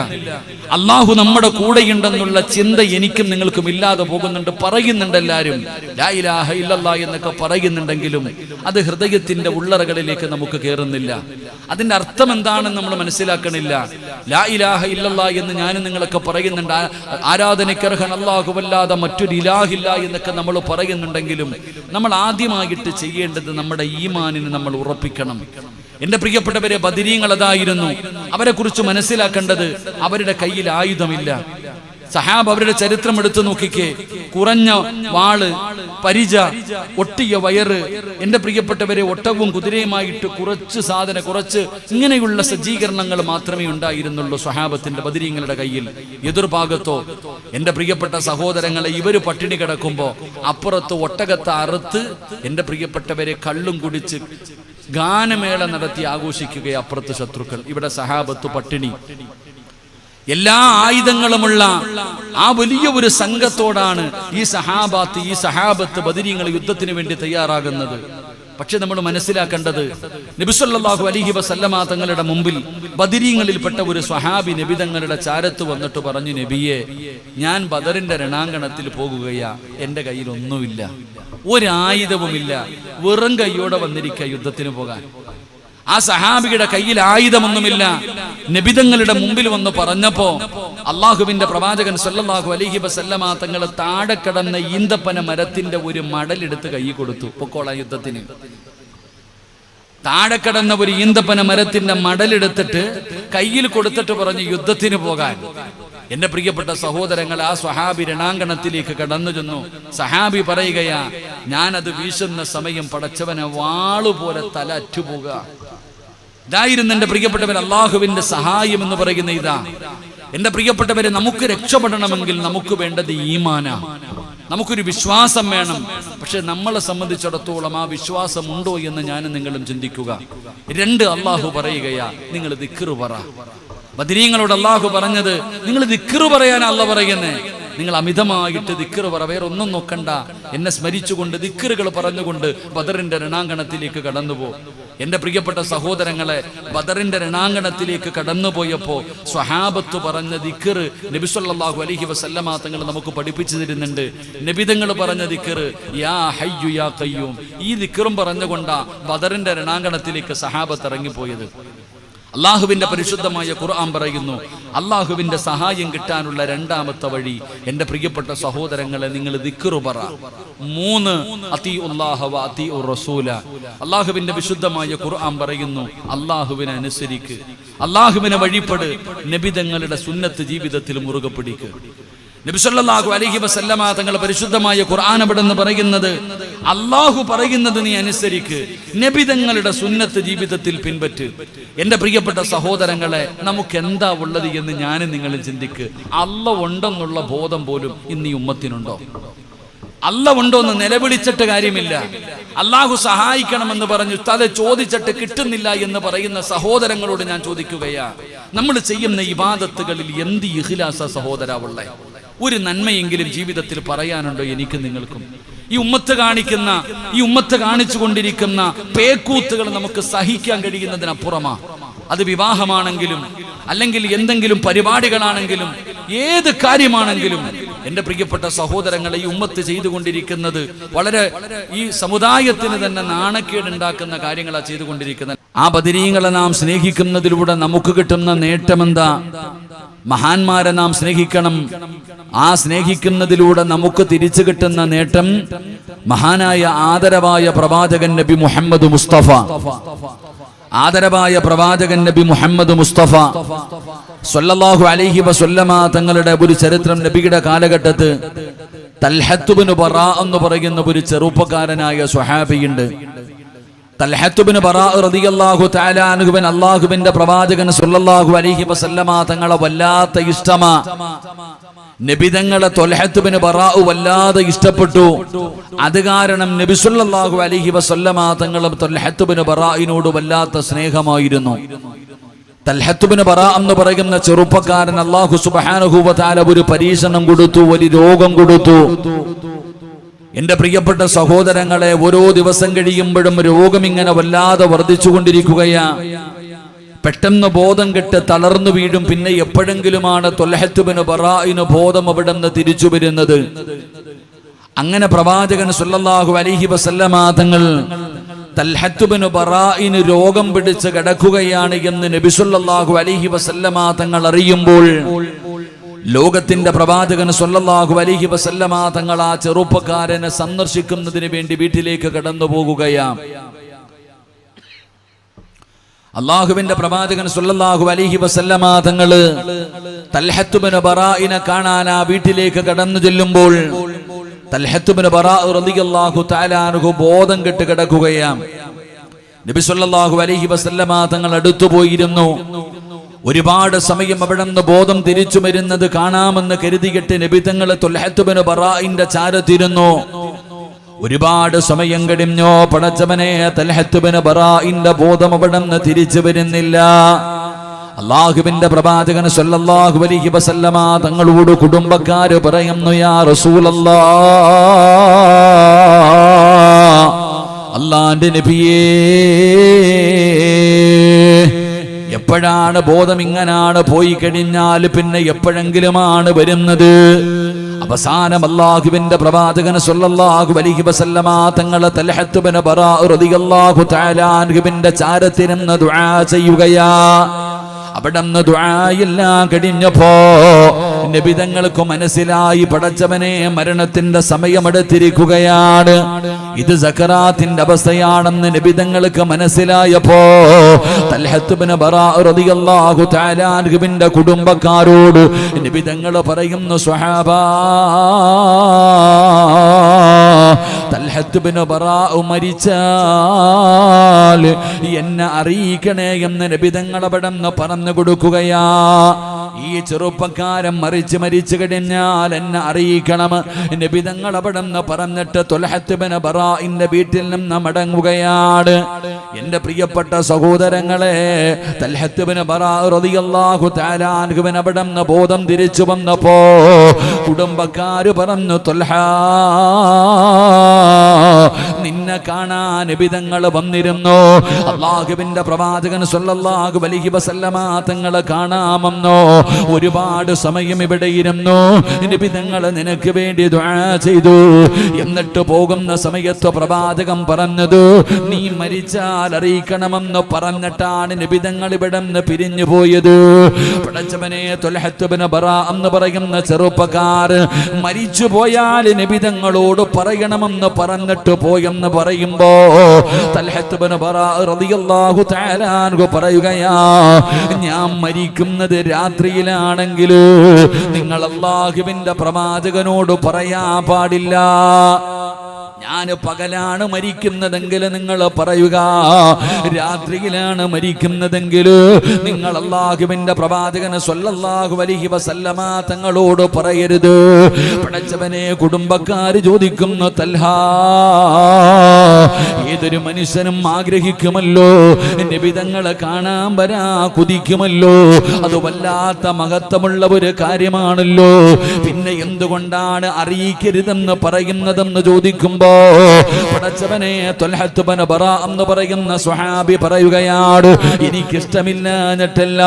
അല്ലാഹു നമ്മുടെ കൂടെയുണ്ടെന്നുള്ള ചിന്ത എനിക്കും നിങ്ങൾക്കും ഇല്ലാതെ പോകുന്നുണ്ട്. പറയുന്നുണ്ട് എല്ലാവരും ലാ ഇലാഹ ഇല്ലല്ലാഹ് എന്നൊക്കെ പറയുന്നുണ്ടെങ്കിലും അത് ഹൃദയത്തിന്റെ ഉള്ളറകളിലേക്ക് നമുക്ക് കയറുന്നില്ല. അതിന്റെ അർത്ഥം എന്താണെന്ന് നമ്മൾ മനസ്സിലാക്കണില്ല. ലാ ഇലാഹ ഇല്ലല്ലാഹ് എന്ന് ഞാനും നിങ്ങളൊക്കെ പറയുന്നുണ്ട്. ആരാധനയ്ക്കർഹൻ അല്ലാഹുവല്ലാതെ മറ്റൊരു ഇലാഹില്ല എന്നൊക്കെ നമ്മൾ പറയുന്നുണ്ടെങ്കിലും നമ്മൾ ആദ്യമായിട്ട് ചെയ്യേണ്ടത് നമ്മുടെ ഈമാനിനെ നമ്മൾ ഉറപ്പിക്കണം. എന്റെ പ്രിയപ്പെട്ടവരെ, ബദരീങ്ങൾ അതായിരുന്നു. അവരെ കുറിച്ച് മനസ്സിലാക്കേണ്ടത്, അവരുടെ കയ്യിൽ ആയുധമില്ല. സഹാബ അവരുടെ ചരിത്രം എടുത്തു നോക്കിക്കേ. കുറഞ്ഞ വാള്, പരിച, ഒട്ടിയ വയറ്, എന്റെ പ്രിയപ്പെട്ടവരെ ഒട്ടകവും കുതിരയുമായിട്ട് കുറച്ച് ഇങ്ങനെയുള്ള സജ്ജീകരണങ്ങൾ മാത്രമേ ഉണ്ടായിരുന്നുള്ളൂ സ്വഹാബത്തിന്റെ ബദരീങ്ങളുടെ കയ്യിൽ. എതിർഭാഗത്തോ എന്റെ പ്രിയപ്പെട്ട സഹോദരങ്ങളെ, ഇവര് പട്ടിണി കിടക്കുമ്പോ അപ്പുറത്ത് ഒട്ടകത്തെ അറുത്ത് എന്റെ പ്രിയപ്പെട്ടവരെ കള്ളും കുടിച്ച് ഗാനമേള നടത്തി ആഘോഷിക്കുക അപ്പുറത്ത് ശത്രുക്കൾ. ഇവിടെ സഹാബത്ത് പട്ടിണി. എല്ലാ ആയുധങ്ങളുമുള്ള ആ വലിയ ഒരു സംഘത്തോടാണ് ഈ സഹാബത്ത് ബദരീങ്ങൾ യുദ്ധത്തിന് വേണ്ടി തയ്യാറാകുന്നത്. പക്ഷെ നമ്മൾ മനസ്സിലാക്കേണ്ടത്, നബി സല്ലല്ലാഹു അലൈഹി വസല്ലമ തങ്ങളുടെ മുമ്പിൽ ബദരീങ്ങളിൽപ്പെട്ട ഒരു സ്വഹാബി നബി തങ്ങളുടെ ചാരത്ത് വന്നിട്ട് പറഞ്ഞു, നബിയെ, ഞാൻ ബദറിന്റെ രണാങ്കണത്തിൽ പോകുകയാ, എന്റെ കയ്യിൽ ഒന്നുമില്ല, ഒരായുധവുമില്ല, വെറും കൈയോടെ വന്നിരിക്കുക യുദ്ധത്തിന് പോകാൻ. ആ സഹാബിയുടെ കയ്യിൽ ആയുധമൊന്നുമില്ല. നബിതങ്ങളുടെ മുമ്പിൽ വന്ന് പറഞ്ഞപ്പോ അള്ളാഹുവിന്റെ പ്രവാചകൻ സല്ലല്ലാഹു അലൈഹി വസല്ലമ തങ്ങൾ താഴെ കിടന്ന ഈന്തപ്പന മരത്തിന്റെ ഒരു മടലെടുത്ത് കൈ കൊടുത്തു, പൊക്കോളാം യുദ്ധത്തിന്. താഴെ കിടന്ന ഒരു ഈന്തപ്പന മരത്തിന്റെ മടലെടുത്തിട്ട് കയ്യിൽ കൊടുത്തിട്ട് പറഞ്ഞു, യുദ്ധത്തിന് പോകാൻ. എന്റെ പ്രിയപ്പെട്ട സഹോദരങ്ങൾ, ആ സ്വഹാബി രണാങ്കണത്തിലേക്ക് കടന്നു ചെന്നു. സഹാബി പറയുകയാ, ഞാനത് വീശുന്ന സമയം പടച്ചവനെ വാളുപോലെ തല അറ്റുപോകുക. ഇതായിരുന്നു എന്റെ പ്രിയപ്പെട്ടവർ അള്ളാഹുവിന്റെ സഹായം എന്ന് പറയുന്ന ഇതാ. എന്റെ പ്രിയപ്പെട്ടവരെ, നമുക്ക് രക്ഷപ്പെടണമെങ്കിൽ നമുക്ക് വേണ്ടത് ഈമാനാ, നമുക്കൊരു വിശ്വാസം വേണം. പക്ഷെ നമ്മളെ സംബന്ധിച്ചിടത്തോളം ആ വിശ്വാസം ഉണ്ടോ എന്ന് ഞാനും നിങ്ങളും ചിന്തിക്കുക. 2, അള്ളാഹു പറയുകയാ, നിങ്ങൾ ദിക്റ് പറ. ബദരീങ്ങളോട് അള്ളാഹു പറഞ്ഞത്, നിങ്ങൾ ദിക്റ് പറയാനാ അള്ളാഹു പറയുന്നേ. നിങ്ങൾ അമിതമായിട്ട് ദിക്റ് പറ, വേറെ ഒന്നും നോക്കണ്ട. എന്നെ സ്മരിച്ചുകൊണ്ട് ദിക്റുകൾ പറഞ്ഞുകൊണ്ട് ബദറിന്റെ രണാങ്കണത്തിലേക്ക് കടന്നുപോ. എന്റെ പ്രിയപ്പെട്ട സഹോദരങ്ങളെ, ബദറിന്റെ രണാങ്കണത്തിലേക്ക് കടന്നുപോയപ്പോ സ്വഹാബത്ത് പറഞ്ഞ ദിക്റ് നബി സല്ലല്ലാഹു അലൈഹി വസല്ലമ തങ്ങൾ നമുക്ക് പഠിപ്പിച്ചു തരുന്നുണ്ട്. നബിതങ്ങൾ പറഞ്ഞ ദിക്റ് യാ ഹയ്യു യാ ഖയ്യൂം. ഈ ദിക്റും പറഞ്ഞുകൊണ്ടാ ബദറിന്റെ രണാങ്കണത്തിലേക്ക് സഹാബത്ത് ഇറങ്ങിപ്പോയത്. അള്ളാഹുവിന്റെ പരിശുദ്ധമായ ഖുർആൻ പറയുന്നു, അള്ളാഹുവിന്റെ സഹായം കിട്ടാനുള്ള 2ാമത്തെ വഴി, എന്റെ പ്രിയപ്പെട്ട സഹോദരങ്ങളെ, നിങ്ങൾ ദിക്റ് പറ. 3, അത്തിഉല്ലാഹ വ അത്തിഉർ റസൂല. അള്ളാഹുവിന്റെ വിശുദ്ധമായ ഖുർആൻ പറയുന്നു, അള്ളാഹുവിനെ അനുസരിക്ക്, അള്ളാഹുവിനെ വഴിപ്പെട്, നബിതങ്ങളുടെ സുന്നത്ത് ജീവിതത്തിൽ മുറുകെ പിടിക്ക്. നബി സല്ലല്ലാഹു അലൈഹി വസല്ലമ തങ്ങൾ പരിശുദ്ധമായ ഖുർആൻ അവിടെന്ന് പറയുന്നത്, അള്ളാഹു പറയുന്നത് നീ അനുസരിക്ക്, നബിതങ്ങളുടെ സുന്നത്ത് ജീവിതത്തിൽ പിൻപറ്റ്. എന്റെ പ്രിയപ്പെട്ട സഹോദരങ്ങളെ, നമുക്ക് എന്താ ഉള്ളത് എന്ന് ഞാനും നിങ്ങളും ചിന്തിക്ക്. അല്ലാഹു ഉണ്ടെന്നുള്ള ബോധം പോലും ഇന്ന് ഈ ഉമ്മത്തിനുണ്ടോ? അല്ലാഹു ഉണ്ടോ എന്ന് നിലവിളിച്ചിട്ട് കാര്യമില്ല. അള്ളാഹു സഹായിക്കണമെന്ന് പറഞ്ഞു അത് ചോദിച്ചിട്ട് കിട്ടുന്നില്ല എന്ന് പറയുന്ന സഹോദരങ്ങളോട് ഞാൻ ചോദിക്കുകയാ, നമ്മൾ ചെയ്യുന്ന ഇബാദത്തുകളിൽ എന്ത് ഇഖ്ലാസ സഹോദരാവുള്ളേ? ഒരു നന്മയെങ്കിലും ജീവിതത്തിൽ പറയാനുണ്ടോ എനിക്ക് നിങ്ങൾക്കും? ഈ ഉമ്മത്ത് കാണിച്ചു കൊണ്ടിരിക്കുന്ന പേക്കൂത്തുകൾ നമുക്ക് സഹിക്കാൻ കഴിയുന്നതിനപ്പുറമാ. അത് വിവാഹമാണെങ്കിലും അല്ലെങ്കിൽ എന്തെങ്കിലും പരിപാടികളാണെങ്കിലും ഏത് കാര്യമാണെങ്കിലും എന്റെ പ്രിയപ്പെട്ട സഹോദരങ്ങളെ, ഈ ഉമ്മത്ത് ചെയ്തുകൊണ്ടിരിക്കുന്നത് വളരെ ഈ സമുദായത്തിന് തന്നെ നാണക്കേടുണ്ടാക്കുന്ന കാര്യങ്ങളാണ് ചെയ്തുകൊണ്ടിരിക്കുന്നത്. ആ ബദരീങ്ങളെ നാം സ്നേഹിക്കുന്നതിലൂടെ നമുക്ക് കിട്ടുന്ന നേട്ടമെന്താ? മഹാന്മാരെ നാം സ്നേഹിക്കണം. ആ സ്നേഹിക്കുന്നതിലൂടെ നമുക്ക് തിരിച്ചു കിട്ടുന്ന നേട്ടം മഹാനായ ആദരവായ പ്രവാചകൻ നബി മുഹമ്മദ് മുസ്തഫ, ആദരവായ പ്രവാചകൻ നബി മുഹമ്മദ് മുസ്തഫ സല്ലല്ലാഹു അലൈഹി വസല്ലമ തങ്ങളുടെ ഒരു ചരിത്രം. നബിയുടെ കാലഘട്ടത്ത് തൽഹത്ത് ഇബ്നു ബറാ എന്ന് പറയുന്ന ഒരു ചെറുപ്പക്കാരനായ സ്വഹാബിയുണ്ട്. തൽഹത്ത് ഇബ്നു ബറാ റളിയല്ലാഹു തആല അൻഹു അല്ലാഹുവിന്റെ പ്രവാചകൻ സല്ലല്ലാഹു അലൈഹി വസല്ലമ തങ്ങളെ വല്ലാത്ത ഇഷ്ടമാ. നബി തങ്ങളെ തൽഹത്ത് ഇബ്നു ബറാ വല്ലാതെ ഇഷ്ടപ്പെട്ടു. അത് കാരണം നബി സല്ലല്ലാഹു അലൈഹി വസല്ലമ തങ്ങളും തൽഹത്ത് ഇബ്നു ബറാഇനോട് വല്ലാത്ത സ്നേഹമായിരുന്നു. തൽഹത്ത് ഇബ്നു ബറാ എന്ന് പറയുന്ന ചെറുപ്പക്കാരൻ അല്ലാഹു സുബ്ഹാനഹു വ തആല ഒരു പരീക്ഷണം കൊടുത്തു, ഒരു രോഗം കൊടുത്തു. എന്റെ പ്രിയപ്പെട്ട സഹോദരങ്ങളെ, ഓരോ ദിവസം കഴിയുമ്പോഴും രോഗം ഇങ്ങനെ വല്ലാതെ വർദ്ധിച്ചുകൊണ്ടിരിക്കുകയാ. പെട്ടെന്ന് ബോധം കെട്ട് തളർന്നു വീഴും. പിന്നെ എപ്പോഴെങ്കിലുമാണ് തൽഹത്ത് ഇബ്നു ബറാഇന് ബോധം അവിടെ നിന്ന് തിരിച്ചു വരുന്നത്. അങ്ങനെ പ്രവാചകൻ സല്ലല്ലാഹു അലൈഹി വസല്ലമ തങ്ങൾ തൽഹത്ത് ഇബ്നു ബറാഇന് രോഗം പിടിച്ച് കിടക്കുകയാണ് എന്ന് നബി സല്ലല്ലാഹു അലൈഹി വസല്ലമ തങ്ങൾ അറിയുമ്പോൾ ലോകത്തിന്റെ പ്രവാചകൻ സല്ലല്ലാഹു അലൈഹി വസല്ലമ തങ്ങൾ ആ ചെറുപ്പക്കാരനെ സന്ദർശിക്കുന്നതിന് വേണ്ടി വീട്ടിലേക്ക് കടന്നു പോകുകയാണ്. അള്ളാഹുവിന്റെ പ്രവാചകൻ സല്ലല്ലാഹു അലൈഹി വസല്ലമ തങ്ങള് തൽഹത്ത് ബിൻ ബറാഇനെ കാണാൻ ആ വീട്ടിലേക്ക് കടന്നു ചെല്ലുമ്പോൾ തൽഹത്ത് ബിൻ ബറാഅ് റളിയല്ലാഹു തആല അൻഹു ബോധം കെട്ട് കിടക്കുകയാണ്. നബി സല്ലല്ലാഹു അലൈഹി വസല്ലമ തങ്ങൾ അടുത്തു പോയിരുന്നു. ഒരുപാട് സമയം അവിടെ നിന്ന് ബോധം തിരിച്ചു വരുന്നത് കാണാമെന്ന് കരുതിയിട്ട് നബി തങ്ങൾ തൽഹത്ത് ബിൻ ബറാഇന്റെ ചാരത്തിരുന്നു. ഒരുപാട് സമയം കഴിഞ്ഞോ, പടച്ചവനെ, തൽഹത്ത് ബിൻ ബറാഇന്റെ ബോധം അവിടെ നിന്ന് തിരിച്ചു വരുന്നില്ല. അള്ളാഹുവിന്റെ പ്രവാചകൻ സല്ലല്ലാഹു അലൈഹി വസല്ലമ തങ്ങളോട് കുടുംബക്കാര് പറയുന്നു, യാ റസൂലല്ലാഹ്, അല്ലാഹുവിന്റെ നബിയേ, എപ്പോഴാണ് ബോധം ഇങ്ങനാണ് പോയി കഴിഞ്ഞാൽ പിന്നെ എപ്പോഴെങ്കിലുമാണ് വരുന്നത്? അവസാനം അല്ലാഹുവിന്റെ പ്രവാചകൻ സല്ലല്ലാഹു അലൈഹി വസല്ലമ തങ്ങൾ തൽഹത്ത് ബിൻ ബറാഅ് റളിയല്ലാഹു തആല അൻഹുവിന്റെ ചാരത്തിരുന്ന് ദുആ ചെയ്യുകയാ. അവിടുന്ന് ദുആയെല്ലാം കഴിഞ്ഞപ്പോ നബി തങ്ങൾക്ക് മനസ്സിലായി, പടച്ചവനെ, മരണത്തിന്റെ സമയമെടുത്തിരിക്കുകയാണ്, ഇത് സക്കറാത്തിന്റെ അവസ്ഥയാണെന്ന് നബി തങ്ങൾക്ക് മനസ്സിലായപ്പോ തൽഹത്ത് ബിൻ ബറാഅ് റളിയല്ലാഹു തആല അൻഹുവിന്റെ കുടുംബക്കാരോട് നബി തങ്ങൾ പറയുന്നു, സ്വഹാബാ, തൽഹത്ത് ബിൻ ബറാഅ് മരിച്ചാൽ എന്നെ അറിയിക്കണേ എന്ന് നബി തങ്ങൾ അവിടെ പറഞ്ഞു കൊടുക്കുകയാ. ഈ ചെറുപ്പക്കാരൻ മരിച്ചു കഴിഞ്ഞാൽ എന്നെ അറിയിക്കണം. നബി തങ്ങൾ അവിടെ പറഞ്ഞിട്ട് തൽഹത്ത് ബിൻ ബറാഇന്റെ വീട്ടിൽ നിന്ന് മടങ്ങുകയാണ്. എന്റെ പ്രിയപ്പെട്ട സഹോദരങ്ങളെ, തൽഹത്ത് ബിൻ ബറാഅ് റളിയല്ലാഹു തആല അൻഹുവിന് അവിടെ നിന്ന് ബോധം തിരിച്ചു വന്നപ്പോ കുടുംബക്കാര് പറഞ്ഞു, ത്വൽഹാ, നിന്നെ കാണാൻ നബി തങ്ങൾ വന്നിരുന്നു. അല്ലാഹുവിന്റെ പ്രവാചകൻ സല്ലല്ലാഹു അലൈഹി വസല്ലമ തങ്ങളെ കാണാമെന്നോ ഒരുപാട് സമയം ഇവിടെ ഇരുന്നു. നബി തങ്ങൾ നിനക്ക് വേണ്ടി ദുആ ചെയ്തു. എന്നിട്ട് പോകുന്ന സമയത്ത് പ്രവാചകൻ പറഞ്ഞത്, നീ മരിച്ചാൽ അറിയിക്കണമെന്ന് പറഞ്ഞിട്ടാണ് നബി തങ്ങൾ ഇവിടെ നിന്ന് പിരിഞ്ഞു പോയത്. പടച്ചവനെ, ത്വൽഹത്ത് ബിൻ ബറാഅ് എന്ന് പറയുന്ന ചെറുപ്പക്കാർ മരിച്ചു പോയാൽ നബി തങ്ങളോട് പറയണമെന്ന് പറഞ്ഞിട്ട് പോയെന്ന് പറയുമ്പോ തൽഹത്ത് ബിൻ ബറാഅ് റളിയല്ലാഹു തആല അൻഹു പറയുകയാ, ഞാൻ മരിക്കുന്നത് രാത്രിയിലാണെങ്കിൽ നിങ്ങൾ അല്ലാഹുവിന്റെ പ്രവാചകനോട് പറയാൻ പാടില്ല. ഞാൻ പകലാണ് മരിക്കുന്നതെങ്കിൽ നിങ്ങൾ പറയുക, രാത്രിയിലാണ് മരിക്കുന്നതെങ്കിൽ നിങ്ങൾ അല്ലാഹുവിന്റെ പ്രവാചകൻ സല്ലല്ലാഹു അലൈഹി വസല്ലമ തങ്ങളോട് പറയരുത്. പടച്ചവനെ, കുടുംബക്കാർ ചോദിക്കുന്നു, തൽഹാ, ഏതൊരു മനുഷ്യനും ആഗ്രഹിക്കുമല്ലോ, നബി തങ്ങളെ കാണാൻ വരാ കുതിക്കുമല്ലോ, അത് വല്ലാത്ത മഹത്വമുള്ള ഒരു കാര്യമാണല്ലോ, പിന്നെ എന്തുകൊണ്ടാണ് അറിയിക്കരുതെന്ന് പറയുന്നതെന്ന് ചോദിക്കുമ്പോ പടച്ചവനെ, ത്വൽഹത്ത് ബിൻ ബറാഅ് എന്ന് പറയുന്ന സ്വഹാബി പറയുകയാണ്, എനിക്കിഷ്ടമില്ലാഞ്ഞിട്ടല്ല,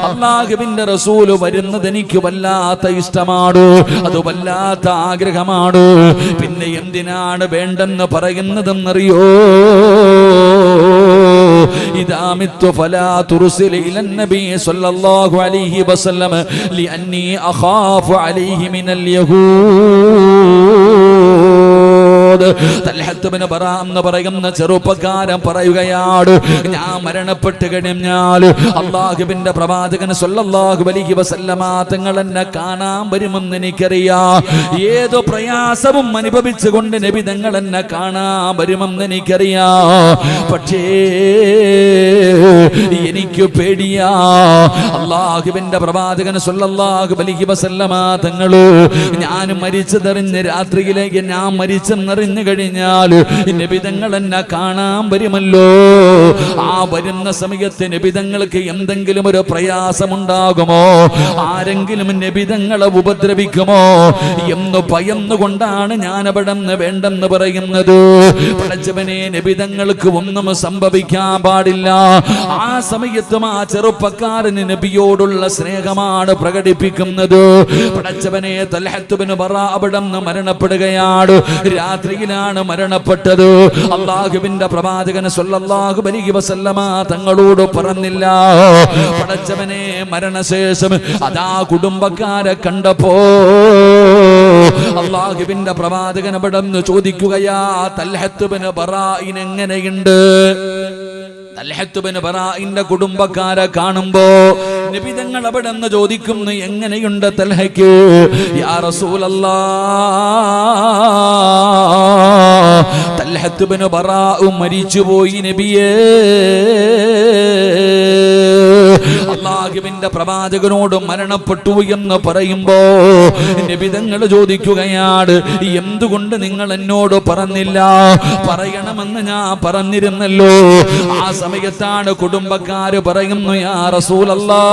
അല്ലാഹുവിന്റെ റസൂൽ വരുന്നത് എനിക്ക് വല്ലാത്ത ഇഷ്ടമാണ്, അത് വല്ലാത്ത ആഗ്രഹമാണ്, പിന്നെ എന്തിനാണ് വേണ്ടെന്ന് പറയുന്നതെന്നറിയോ? ഇദാ മിത്തു ഫലാ തുർസിൽ ഇലൻ നബി സ്വല്ലല്ലാഹു അലൈഹി വസല്ലം ലിഅന്നി അഖാഫു അലൈഹി മിനൽ യഹൂദ്. തൽഹത്ത് ബിൻ ബറാഅ് എന്ന് പറയുന്ന ചെറുപ്പക്കാരൻ പറയുകയാണ്, ഞാൻ മരണപ്പെട്ട് കഴിഞ്ഞാൽ അല്ലാഹുവിന്റെ പ്രവാചകൻ സല്ലല്ലാഹു അലൈഹി വസല്ലമ തങ്ങൾ എന്നെ കാണാൻ വരുമെന്ന് എനിക്കറിയാം. ഏതോ പ്രയാസവും അനുഭവിച്ചുകൊണ്ട് നബി തങ്ങൾ എന്നെ കാണാൻ വരുമെന്ന് എനിക്കറിയാം. പക്ഷേ എനിക്ക് പേടിയാ, അല്ലാഹുവിന്റെ പ്രവാചകൻ സല്ലല്ലാഹു അലൈഹി വസല്ലമ തങ്ങൾ ഞാൻ മരിച്ചതറിഞ്ഞ് രാത്രിയിലേക്ക് ഞാൻ മരിച്ചെന്നറിഞ്ഞു കഴിഞ്ഞാൽ നബി തങ്ങൾ എന്നെ കാണാൻ വരുമല്ലോ. ആ വരുന്ന സമയത്ത് നബി തങ്ങൾക്ക് എന്തെങ്കിലും ഒരു പ്രയാസമുണ്ടാകുമോ, ആരെങ്കിലും നബി തങ്ങളെ ഉപദ്രവിക്കുമോ എന്ന് ഭയന്നുകൊണ്ടാണ് ഞാൻ അവിടെ നിന്ന് വേണ്ടെന്ന് പറയുന്നത്. പടച്ചവനെ, നബി തങ്ങൾക്ക് ഒന്നും സംഭവിക്കാൻ പാടില്ല. ആ സമയത്തും ആ ചെറുപ്പക്കാരന് നബിയോടുള്ള സ്നേഹമാണ് പ്രകടിപ്പിക്കുന്നത്. പടച്ചവനെ, തൽഹത്ത് ബിൻ ബറാഅ് അവിടെ നിന്ന് മരണപ്പെടുകയാണ്. രാത്രിയിലാണ് മരണപ്പെട്ടത്. അല്ലാഹുവിന്റെ പ്രവാചകൻ സല്ലല്ലാഹു അലൈഹി വസല്ലമ തങ്ങളോട് പറഞ്ഞില്ല. പടച്ചവനെ, മരണശേഷം അതാ കുടുംബക്കാരെ കണ്ടപ്പോ അല്ലാഹുവിന്റെ പ്രവാചകൻ അവിടെ നിന്ന് ചോദിക്കുകയാ, തൽഹത്ത് ബിൻ ബറാഇന് എങ്ങനെയുണ്ട്? തൽഹത്ത് ബിൻ ബറാഇന്റെ കുടുംബക്കാരെ കാണുമ്പോ നബി തങ്ങൾ അവിടെ നിന്ന് ചോദിക്കുന്നു, എങ്ങനെയുണ്ട് തൽഹയ്ക്ക്? യാ റസൂലല്ലാഹ്, തൽഹത്ത് ബിൻ ബറാഉ മരിച്ചുപോയി നബിയേ. അല്ലാഹുവിന്റെ പ്രവാചകനോട് മരണപ്പെട്ടു എന്ന് പറയുമ്പോ നബി തങ്ങൾ ചോദിക്കുകയാണ്, എന്തുകൊണ്ട് നിങ്ങൾ എന്നോട് പറഞ്ഞില്ല? പറയണമെന്ന് ഞാൻ പറഞ്ഞിരുന്നല്ലോ. ആ സമയത്താണ് കുടുംബക്കാര് പറയുന്നു, യാ റസൂലല്ലാഹ്,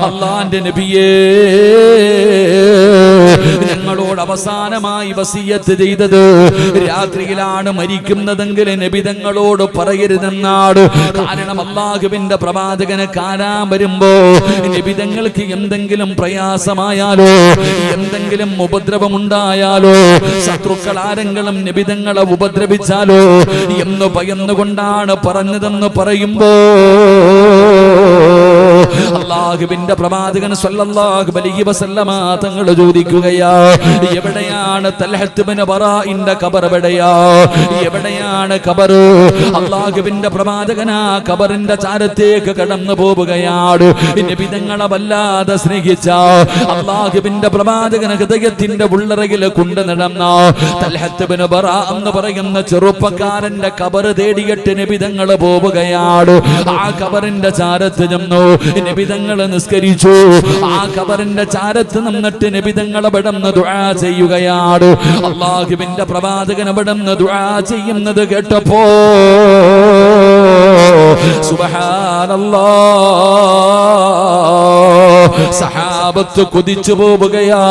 അല്ലാഹുവിന്റെ നബിയേ, ഞങ്ങളോട് അവസാനമായി വസിയത്ത് ചെയ്തത് രാത്രിയിലാണ് മരിക്കുന്നതെങ്കിൽ നബി തങ്ങളോട് പറയരുതെന്നാണ്. കാരണം അല്ലാഹുവിന്റെ പ്രവാചകനെ കാണാൻ വരുമ്പോ നബി തങ്ങൾക്ക് എന്തെങ്കിലും പ്രയാസമായാലോ, എന്തെങ്കിലും ഉപദ്രവമുണ്ടായാലോ, ശത്രുക്കൾ ആരെങ്കിലും നബി തങ്ങളെ ഉപദ്രവിച്ചാലോ എന്ന് ഭയന്നുകൊണ്ടാണ് പറഞ്ഞതെന്ന് പറയുമ്പോ അല്ലാഹുവിന്റെ പ്രവാചകൻ സ്വല്ലല്ലാഹു അലൈഹി വസല്ലമ തങ്ങൾ ചോദിക്കുകയാ, എവിടെയാണ് തൽഹത്ത് ബിൻ ബറാഇന്റെ ഖബർ? എവിടെയാണ് ഖബർ? അല്ലാഹുവിന്റെ പ്രവാചകൻ ആ ഖബറിന്റെ ചാരത്തേക്ക് കടന്നു പോവുകയാണ്. നബി തങ്ങളെ വല്ലാതെ സ്നേഹിച്ച അല്ലാഹുവിന്റെ പ്രവാചകൻ ഹൃദയത്തിന്റെ ഉള്ളറയിൽ കൊണ്ടു നടന്ന തൽഹത്ത് ബിൻ ബറാ എന്ന് പറയുന്ന ചെറുപ്പക്കാരന്റെ ഖബർ തേടിയിട്ട് നബി തങ്ങൾ പോവുകയാണ്. ആ ഖബറിന്റെ ചാരത്ത് ചെന്നു നബി തങ്ങൾ നിസ്കരിച്ചു. ആ ഖബറിന്റെ ചാരത്ത് നിന്നിട്ട് നബി തങ്ങൾ അവിടുന്ന് ദുആ ചെയ്യുകയാണ്. അല്ലാഹുവിന്റെ പ്രവാചകൻ അവിടുന്ന് ദുആ ചെയ്യുന്നത് കേട്ടപ്പോ സുബ്ഹാനല്ലാഹ്, സഹാബത്ത് കുതിച്ചു പോവുകയാ.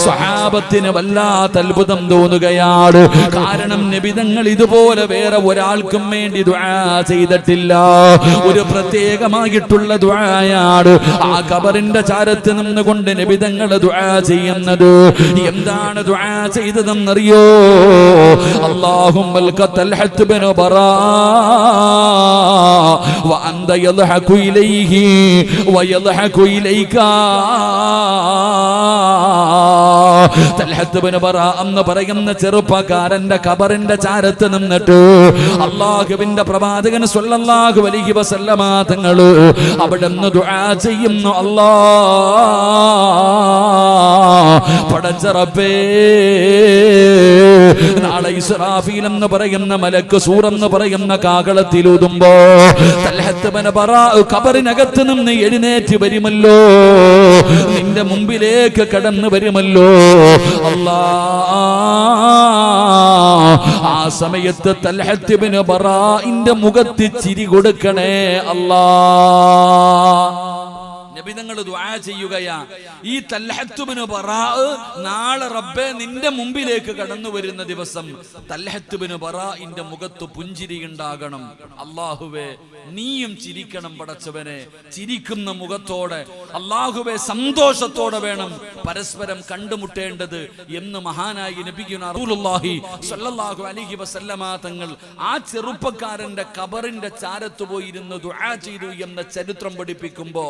സഹാബത്തിന് വല്ലാത്ത അത്ഭുതം തോന്നുകയാണ്. കാരണം നബി തങ്ങൾ ഇതുപോലെ വേറെ ഒരാൾക്കും വേണ്ടി ദുആ ചെയ്തിട്ടില്ല. ഒരു പ്രത്യേകമായിട്ടുള്ള ദുആയാണ് ആ ഖബറിന്റെ ചാരത്ത് നിന്നുകൊണ്ട് നബി തങ്ങൾ ദുആ ചെയ്യുന്നത്. എന്താണ് ദുആ ചെയ്തതെന്നറിയോ? അല്ലാഹുമ്മൽ തൽഹത്ത് ബിൻ ബറാ വഅന്ത യദ്ഹകു ഇലൈഹി വയദ്ഹകു ഇലൈക. തൽഹത്ത് ബിൻ ബറാ എന്ന് പറയുന്ന ചെറുപ്പക്കാരന്റെ ഖബറിന്റെ ചാരത്ത് നിന്നിട്ട് അല്ലാഹുവിന്റെ പ്രവാചകൻ സ്വല്ലല്ലാഹു അലൈഹി വസല്ലമ തങ്ങൾ അവിടുന്ന് ദുആ ചെയ്യുന്നു, അല്ലാഹ് പടച്ച റബ്ബേ, നാളെ ഇസ്രാഫീൽ എന്ന് പറയുന്ന മലക്ക് സൂർ എന്ന് പറയുന്ന കാഹളത്തിലൂതുമ്പോ തൽഹത്ത് ബിൻ ബറാ ഖബറിനകത്ത് നിന്ന് എഴുന്നേറ്റ് വരുമല്ലോ, നിന്റെ മുമ്പിലേക്ക് കടന്നു വരുമല്ലോ അല്ലാഹ്. ആ സമയത്ത് തൽഹത്ത് ബിൻ ബറാഇന്റെ മുഖത്ത് ചിരി കൊടുക്കണേ അല്ലാഹ്. നബി തങ്ങൾ ദുആ ചെയ്യുകയാ, ഈ തൽഹത്ത് ബിൻ ബറാ നാളെ റബ്ബേ നിന്റെ മുമ്പിലേക്ക് കടന്നു വരുന്ന ദിവസം തൽഹത്ത് ബിൻ ബറാഇന്റെ മുഖത്ത് പുഞ്ചിരി ഉണ്ടാകണം. അല്ലാഹുവേ നീയും ചിരിക്കണം പടച്ചവനെ. ചിരിക്കുന്ന മുഖത്തോടെ അല്ലാഹുവേ സന്തോഷത്തോടെ വേണം പരസ്പരം കണ്ടുമുട്ടേണ്ടത് എന്ന് മഹാനായി നബിയുനാ റസൂലുള്ളാഹി സ്വല്ലല്ലാഹു അലൈഹി വസല്ലമ തങ്ങൾ ആ ചെറുപ്പക്കാരന്റെ ഖബറിന്റെ ചാരത്ത് പോയിരുന്ന് ദുആ ചെയ്തു എന്ന ചരിത്രം പഠിപ്പിക്കുമ്പോ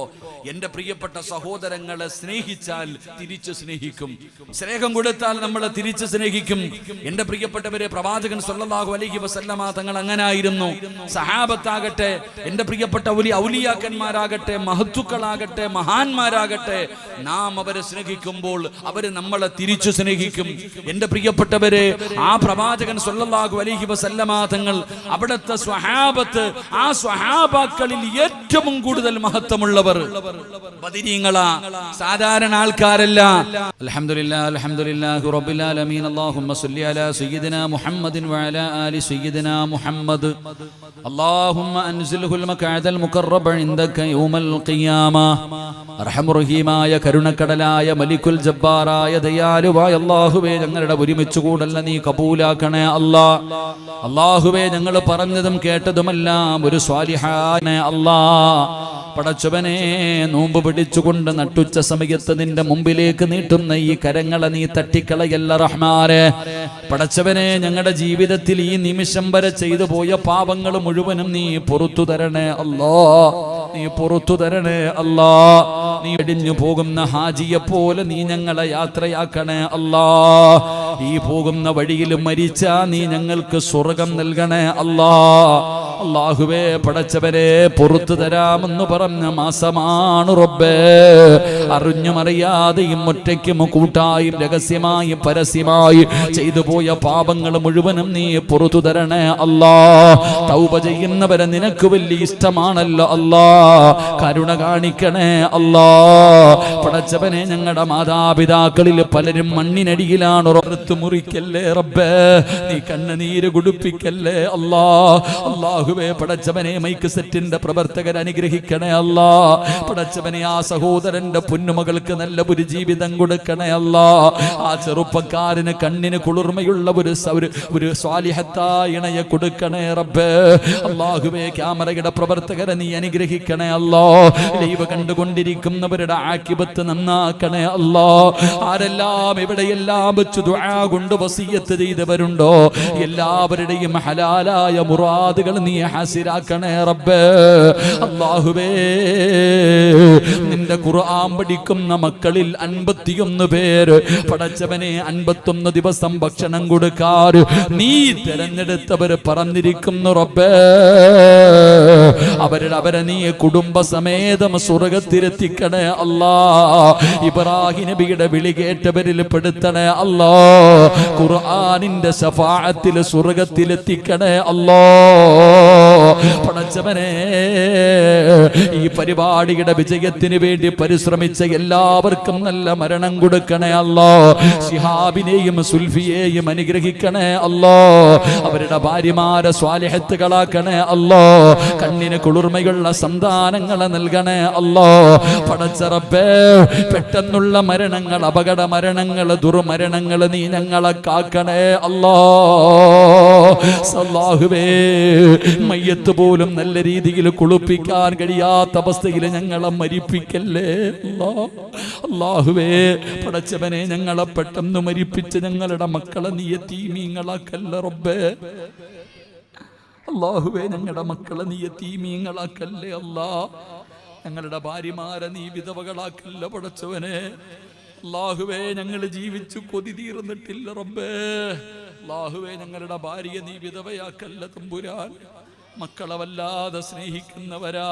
എന്റെ പ്രിയപ്പെട്ട സഹോദരങ്ങളെ സ്നേഹിച്ചാൽ തിരിച്ചു സ്നേഹിക്കും, സ്നേഹം കൊടുത്താൽ നമ്മളെ തിരിച്ചു സ്നേഹിക്കും. എന്റെ പ്രിയപ്പെട്ടവരെ, പ്രവാചകൻ സ്വല്ലല്ലാഹു അലൈഹി വസല്ലമ തങ്ങൾ അങ്ങനായിരുന്നു. സഹാബത്താകട്ടെ, എന്റെ പ്രിയപ്പെട്ട ഔലിയാക്കന്മാരാകട്ടെ, മഹത്തുക്കളാകട്ടെ, മഹാന്മാരാകട്ടെ, നാം അവരെ സ്നേഹിക്കുമ്പോൾ അവര് നമ്മളെ തിരിച്ചു സ്നേഹിക്കും. എന്റെ പ്രിയപ്പെട്ടവരെ, ആ പ്രവാചകൻ സ്വല്ലല്ലാഹു അലൈഹി വസല്ലമ തങ്ങൾ അവിടുത്തെ സ്വഹാബത്ത്, ആ സ്വഹാബാക്കളിൽ ഏറ്റവും കൂടുതൽ മഹത്വമുള്ളവർ ബദരീങ്ങളാ, സാധാരണ ആൾക്കാരല്ല. അൽഹംദുലില്ലാഹി അൽഹംദുലില്ലാഹി റബ്ബിൽ ആലമീൻ. അല്ലാഹുമ്മ സ്വല്ലി അലാ സയ്യിദിനാ മുഹമ്മദിൻ വഅലാ ആലി സയ്യിദിനാ മുഹമ്മദ്. അല്ലാഹുമ്മ അൻസിൽഹുൽ മഖഅദൽ മുഖറബ ഇൻദക യൗമൽ ഖിയാമ. അർഹമുർ റഹീമായ കരുണക്കടലായ മലിക്കുൽ ജബ്ബാറായ ദയാലുവായ അല്ലാഹുവേ, ഞങ്ങളുടെ ഒരുമിച്ച് കൂടല്ല നീ കബൂലാക്കണേ അല്ലാഹ്. അല്ലാഹുവേ, ഞങ്ങൾ പറഞ്ഞതും കേട്ടതുമെല്ലാം ഒരു സ്വാലിഹാന അല്ലാഹ്. പടച്ചവനെ, നോമ്പ് പിടിച്ചുകൊണ്ട് നട്ടുച്ച സമയത്ത് നിന്റെ മുമ്പിലേക്ക് നീട്ടുന്ന ഈ കരങ്ങളെ നീ തട്ടിക്കളയല്ല റഹ്മാനെ. പടച്ചവനെ, ഞങ്ങളുടെ ജീവിതത്തിൽ ഈ നിമിഷം വരെ ചെയ്തു പോയ പാപങ്ങൾ മുഴുവനും നീ പുറത്തു തരണേ അല്ലാ. നീ പുറത്തു തരണേ അല്ലാ. നീ വെടിഞ്ഞു പോകുന്ന ഹാജിയെ പോലെ നീ ഞങ്ങളെ യാത്രയാക്കണേ അല്ലാ. ഈ പോകുന്ന വഴിയിൽ മരിച്ച നീ ഞങ്ങൾക്ക് സ്വർഗം നൽകണേ അല്ലാ. അല്ലാഹുവേ പടച്ചവരെ പുറത്തു തരാമെന്ന് പറഞ്ഞ മാസമാണ് റബ്ബേ. അറിഞ്ഞും അറിയാതെയും ഒറ്റയ്ക്കും കൂട്ടായും രഹസ്യമായും പരസ്യമായി ചെയ്തു പോയ പാപങ്ങൾ മുഴുവനും നീ പുറത്തു തരണേ അല്ലാ. തൗബ ചെയ്യുന്നവരെ നിനക്ക് വലിയ ഇഷ്ടമാണല്ലോ അല്ലാ. കരുണ കാണിക്കണേ അല്ലാ. പടച്ചവനെ ഞങ്ങളുടെ മാതാപിതാക്കളിൽ പലരും മണ്ണിനടിയിലാണ്. റബ്ബ് മുറിക്കല്ലേ റബ്ബേ, നീ കണ്ണുനീര് കുടിപ്പിക്കല്ലേ അല്ലാ. അല്ലാഹുവേ പടച്ചവനെ മൈക്ക് സെറ്റിന്റെ പ്രവർത്തകർ അനുഗ്രഹിക്കണേ അല്ലാ. പടച്ചവനെ ആ സഹോദരന്റെ പൊന്നുമകൾക്ക് നല്ല ഒരു ജീവിതം കൊടുക്കണേ അല്ലാ. ആ ചെറുപ്പക്കാരന് കണ്ണിന് കുളിർമയുള്ള ഒരു സ്വാലിഹത്തായ ഇണയെ കൊടുക്കണേ റബ്ബേ. അല്ലാഹുവേ ക്യാമറയുടെ പ്രവർത്തകരെ നീ അനുഗ്രഹിക്കണേ അല്ലാ. ലൈവ് കണ്ടുകൊണ്ടിരിക്കുന്നവരുടെ ആഖിബത്ത് നന്നാക്കണേ അല്ലാ. ആരെല്ലാം എവിടെയെല്ലാം വെച്ച് ദുആ കൊണ്ട് വസിയത്ത് ചെയ്തവരുണ്ടോ എല്ലാവരുടെയും ഹലാലായ മുറാദുകൾ നീ ഹാസിരാക്കണേ റബ്ബേ. അല്ലാഹുവേ നിന്റെ ഖുർആൻ പഠിക്കുന്ന മക്കളിൽ 51 പേര് പടച്ചവനെ 51 ദിവസം ഭക്ഷണം കൊടുക്കാൻ നീ തിരഞ്ഞെടുത്തവർ പറഞ്ഞിരിക്കുന്നു റബ്ബേ. അവരെ നീ കുടുംബസമേതം സ്വർഗ്ഗത്തിലെത്തിക്കണേ അല്ലാ. ഇബ്രാഹിം നബിയുടെ വിളി കേട്ടവരിൽ പെടുത്തണേ അല്ലാ. ഖുർആനിന്റെ ശഫാഅത്തിൽ സ്വർഗ്ഗത്തിലെത്തിക്കണേ അല്ലാ. പടച്ചവനെ ഈ പരിപാടിയുടെ വിജയത്തിന് വേണ്ടി പരിശ്രമിച്ച എല്ലാവർക്കും നല്ല മരണം കൊടുക്കണേ അല്ലാ. ശിഹാബിനെയും സുൽഫിയെയും അനുഗ്രഹിക്കണേ അല്ലാ. അവരുടെ ഭാര്യമാരെ സ്വാലിഹത്തുകളാക്കണേ അല്ലാ. കണ്ണിന് കുളിർമയുള്ള സന്താനങ്ങളെ നൽകണേ അല്ലാ. പടച്ച റബ്ബേ പെട്ടെന്നുള്ള മരണങ്ങൾ, അപകട മരണങ്ങൾ, ദുർമരണങ്ങൾ നീ ഞങ്ങളെ കാക്കണേ അല്ലാ. അല്ലാഹുവേ മയ്യത്ത് പോലും നല്ല രീതിയിൽ കുളിപ്പിക്കാൻ കഴിയാത്ത അവസ്ഥയിൽ ഞങ്ങളെ മരിപ്പിക്കല്ലേ അല്ലാ. അല്ലാഹുവേ പടച്ചവനെ ഞങ്ങളെ പെട്ടെന്ന് മരിപ്പിച്ച് ഞങ്ങളുടെ മക്കളെ നീ യതീമീങ്ങളാക്കല്ല റബ്ബേ. അല്ലാഹുവേ ഞങ്ങളുടെ മക്കളെ നീ യതീമീങ്ങളാക്കല്ലേ അല്ലാ. ഞങ്ങളുടെ ഭാര്യമാരെ നീ വിധവകളാക്കല്ല പടച്ചവനെ. അല്ലാഹുവേ ഞങ്ങൾ ജീവിച്ചു കൊതി തീർന്നിട്ടില്ല റബ്ബേ. അല്ലാഹുവേ ഞങ്ങളുടെ ഭാര്യയെ നീ വിധവയാക്കല്ല തമ്പുരാൻ. മക്കളെ വല്ലാതെ സ്നേഹിക്കുന്നവരാ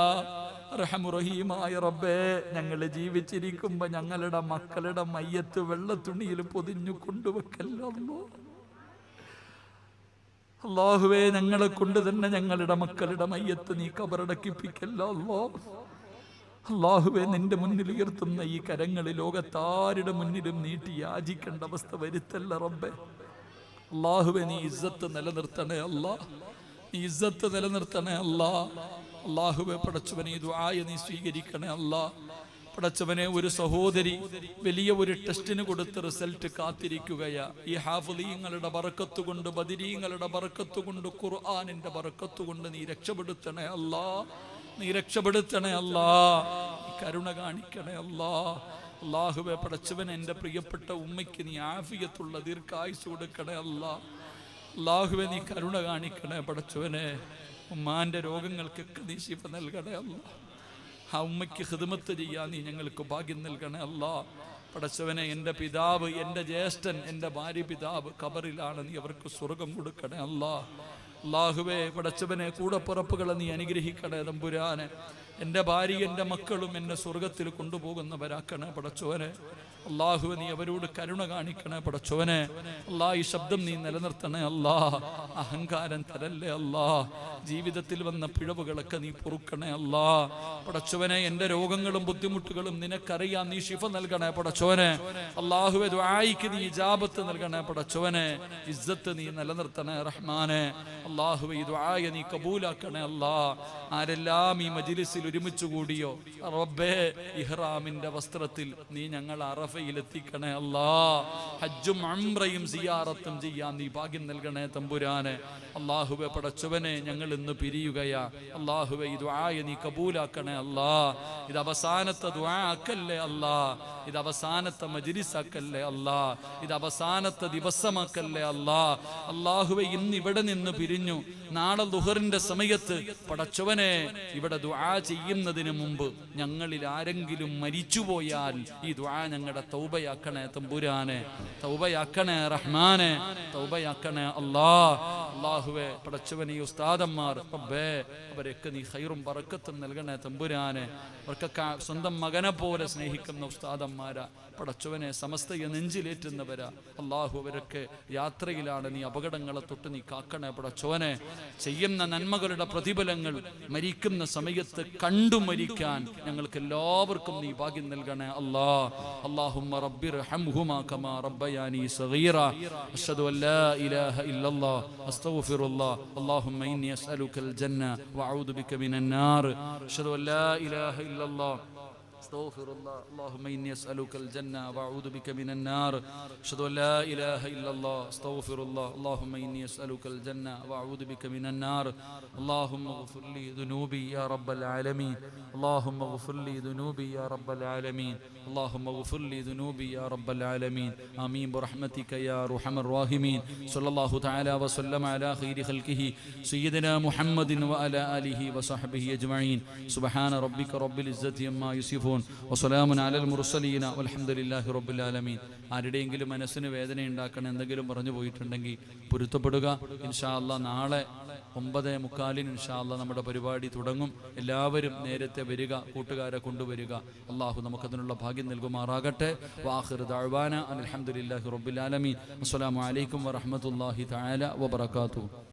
റഹമുറഹീമായ റബ്ബേ. ഞങ്ങൾ ജീവിച്ചിരിക്കുമ്പോ ഞങ്ങളുടെ മക്കളുടെ മയ്യത്ത് വെള്ളത്തുണിയിൽ പൊതിഞ്ഞു കൊണ്ടുവെക്കല്ലോ അല്ലാഹുവേ. ഞങ്ങളെ കൊണ്ട് തന്നെ ഞങ്ങളുടെ മക്കളുടെ മയ്യത്ത് നീ കബറടക്കിപ്പിക്കല്ലോ അല്ലാഹുവേ. നിന്റെ മുന്നിൽ ഉയർത്തുന്ന ഈ കരങ്ങൾ ലോകത്താരുടെ മുന്നിലും നീട്ടി യാചിക്കേണ്ട അവസ്ഥ വരുത്തല്ല റബ്ബേ. അല്ലാഹുവേ നീ ഇസ്സത്ത് നിലനിർത്തണേ അല്ലാ. നീ ഇസ്സത്ത് നിലനിർത്തണേ അല്ലാ. അല്ലാഹുവേ പടച്ചവനെ ഈ ദുആയ നീ സ്വീകരിക്കണേ അല്ലാ. പടച്ചവനെ ഒരു സഹോദരി വലിയ ഒരു ടെസ്റ്റിന് കൊടുത്ത് റിസൾട്ട് കാത്തിരിക്കുകയാ. ഈ ഹാഫിളീങ്ങളുടെ ബറക്കത്ത് കൊണ്ട്, ബദരീങ്ങളുടെ ബറക്കത്ത് കൊണ്ട്, ഖുർആനിന്റെ ബറക്കത്ത് കൊണ്ട് നീ രക്ഷപ്പെടുത്തണേ അല്ലാ. നീ രക്ഷപ്പെടുത്തണേ അല്ലാ. കരുണ കാണിക്കണേ അല്ലാ. അല്ലാഹുവേ പടച്ചവൻ എൻ്റെ പ്രിയപ്പെട്ട ഉമ്മയ്ക്ക് നീ ആഫിയത്തുള്ള ദീർഘായുസ് കൊടുക്കണേ അല്ലാ. അല്ലാഹുവേ നീ കരുണ കാണിക്കണേ പടച്ചവനെ. ഉമ്മാന്റെ രോഗങ്ങൾക്കൊക്കെ നീ ശിഫ നൽകണേ അല്ലാ. ആ ഉമ്മയ്ക്ക് ഖിദ്മത്ത് ചെയ്യാൻ നീ ഞങ്ങൾക്ക് ഭാഗ്യം നൽകണേ അല്ലാ. പടച്ചവനെ എൻ്റെ പിതാവ്, എൻ്റെ ജ്യേഷ്ഠൻ, എൻ്റെ ഭാര്യ പിതാവ് ഖബറിലാണ്. നീ അവർക്ക് സ്വർഗം കൊടുക്കണേ അല്ലാ. അല്ലാഹുവേ പടച്ചവനെ കൂടപ്പിറപ്പുകളെ നീ അനുഗ്രഹിക്കണേ തമ്പുരാനെ. എൻ്റെ ഭാര്യ എൻ്റെ മക്കളും എന്നെ സ്വർഗത്തിൽ കൊണ്ടുപോകുന്നവരാക്കണേ പടച്ചവനെ. അല്ലാഹുവേ നീ അവരോട് കരുണ കാണിക്കണേ പടച്ചവനെ. അല്ലാ ഈ ശബ്ദം നീ നിലനിർത്തണേ അല്ലാ. അഹങ്കാരം തരല്ലേ അല്ലാ. ജീവിതത്തിൽ വന്ന പിഴവുകളൊക്കെ നീ പൊറുക്കണേ അല്ലാ. പടച്ചവനെ എൻ്റെ രോഗങ്ങളും ബുദ്ധിമുട്ടുകളും നിനക്കറിയാം. നീ ശിഫ നൽകണേ പടച്ചവനെ. അല്ലാഹുവേ ദുആയിക്ക് നീ ഇജാബത്ത് നൽകണേ പടച്ചവനെ. ഇസ്സത്ത് നീ നിലനിർത്തണേ റഹ്മാനെ. അല്ലാഹുവേ ഈ ദുആയ നീ കബൂലാക്കണേ അല്ലാ. ആരെല്ലാം ഈ മജ്ലിസിൽ ഒരുമിച്ച് കൂടിയോ റബ്ബേ ഇഹ്റാമിന്റെ വസ്ത്രത്തിൽ നീ ഞങ്ങൾ അറഫയിലെത്തിക്കണേ അല്ലാ. ഹജ്ജും ഉംറയും സിയാറത്തും ചെയ്യാൻ നീ ഭാഗ്യം നൽകണേ തമ്പുരാനെ. അല്ലാഹുവേ പടച്ചവനെ ഞങ്ങൾ ഇന്ന് പിരിയുകയാ. അല്ലാഹുവേ ഈ ദുആയ നീ കബൂലാക്കണേ അല്ലാ. ഇത് അവസാനത്തെ ദുആ ആക്കല്ലേ അല്ലാ. ഇത് അവസാനത്തെ മജ്ലിസ് ആക്കല്ലേ അല്ലാ. ഇത് അവസാനത്തെ ദിവസമാക്കല്ലേ അല്ലാ. അല്ലാഹുവേ ഇന്ന് ഇവിടെ നിന്ന് പിരിഞ്ഞു. നാളെ ദുഹറിന്റെ സമയത്ത് പടച്ചവനെ ഇവിടെ ദുആ ചെയ്യുന്നതിന് മുമ്പ് ഞങ്ങളിൽ ആരെങ്കിലും മരിച്ചുപോയാൽ ഈ ദുആ ഞങ്ങളുടെ തൗബയാക്കണേ തമ്പുരാനെ, തൗബയാക്കണേ റഹ്മാനെ, തൗബയാക്കണേ അല്ലാഹുവേ. പടച്ചവനെ ഉസ്താദന്മാർ റബ്ബേ അവരൊക്കെ നീ ഖൈറും ബറക്കത്തും നൽകണേ തമ്പുരാനെ. അവർക്കൊക്കെ സ്വന്തം മകനെ പോലെ സ്നേഹിക്കുന്ന ഉസ്താദന്മാരാ പടച്ചവനെ, സമസ്തയെ നെഞ്ചിലേറ്റുന്നവരാ അല്ലാഹു. അവരൊക്കെ യാത്രയിലാണ്, നീ അപകടങ്ങളെ തൊട്ട് നീ കാക്കണേ പടച്ചവനെ. ചെയ്യുന്ന നന്മകളുടെ പ്രതിഫലങ്ങൾ മരിക്കുന്ന സമയത്ത് കണ്ടു മരിക്കാൻ ഞങ്ങൾക്ക് എല്ലാവർക്കും നീ ഭാഗ്യം നൽകണേ അല്ലാഹുമ്മ റബ്ബിർഹംഹുമാ കമാ റബ്ബയാനി സഗീറ. അശ്ഹദു അൻ ലാ ഇലാഹ ഇല്ലല്ലാഹ് അസ്തഗ്ഫിറുല്ലാഹ്. അല്ലാഹുമ്മ ഇന്നി അസ്അലുകൽ ജന്ന വഅഊദു ബിക മിനൻ നാർ. അശ്ഹദു അൻ ലാ ഇലാഹ ഇല്ലല്ലാഹ് استغفر الله اللهم اني اسالك الجنه واعوذ بك من النار. اشهد ان لا اله الا الله استغفر الله اللهم اني اسالك الجنه واعوذ بك من النار. اللهم اغفر لي ذنوبي يا رب العالمين. اللهم اغفر لي ذنوبي يا رب العالمين. اللهم اغفر لي ذنوبي يا رب العالمين. امين برحمتك يا ارحم الراحمين. صلى الله تعالى وسلم على خير خلقه سيدنا محمد وعلى اله وصحبه اجمعين. سبحان ربك رب العزه عما يصفون വസ്സലാമുൻ അലൽ മുർസലീന വൽഹംദുലില്ലാഹി റബ്ബിൽ ആലമീൻ. ആരുടെയെങ്കിലും മനസ്സിന് വേദന ഉണ്ടാക്കണം എന്തെങ്കിലും പറഞ്ഞു പോയിട്ടുണ്ടെങ്കിൽ പൊരുത്തപ്പെടുക. ഇൻഷാ അല്ലാഹ് നാളെ 9:45 ഇൻഷാ അല്ലാഹ് നമ്മുടെ പരിപാടി തുടങ്ങും. എല്ലാവരും നേരത്തെ വരിക, കൂട്ടുകാരെ കൊണ്ടുവരിക. അല്ലാഹു നമുക്കതിനുള്ള ഭാഗ്യം നൽകുമാറാകട്ടെ. വആഖിറു ദഅ്വാന അൽഹംദുലില്ലാഹി റബ്ബിൽ ആലമീൻ. അസ്സലാമു അലൈക്കും വറഹ്മത്തുള്ളാഹി തആല വബറകാതുഹു.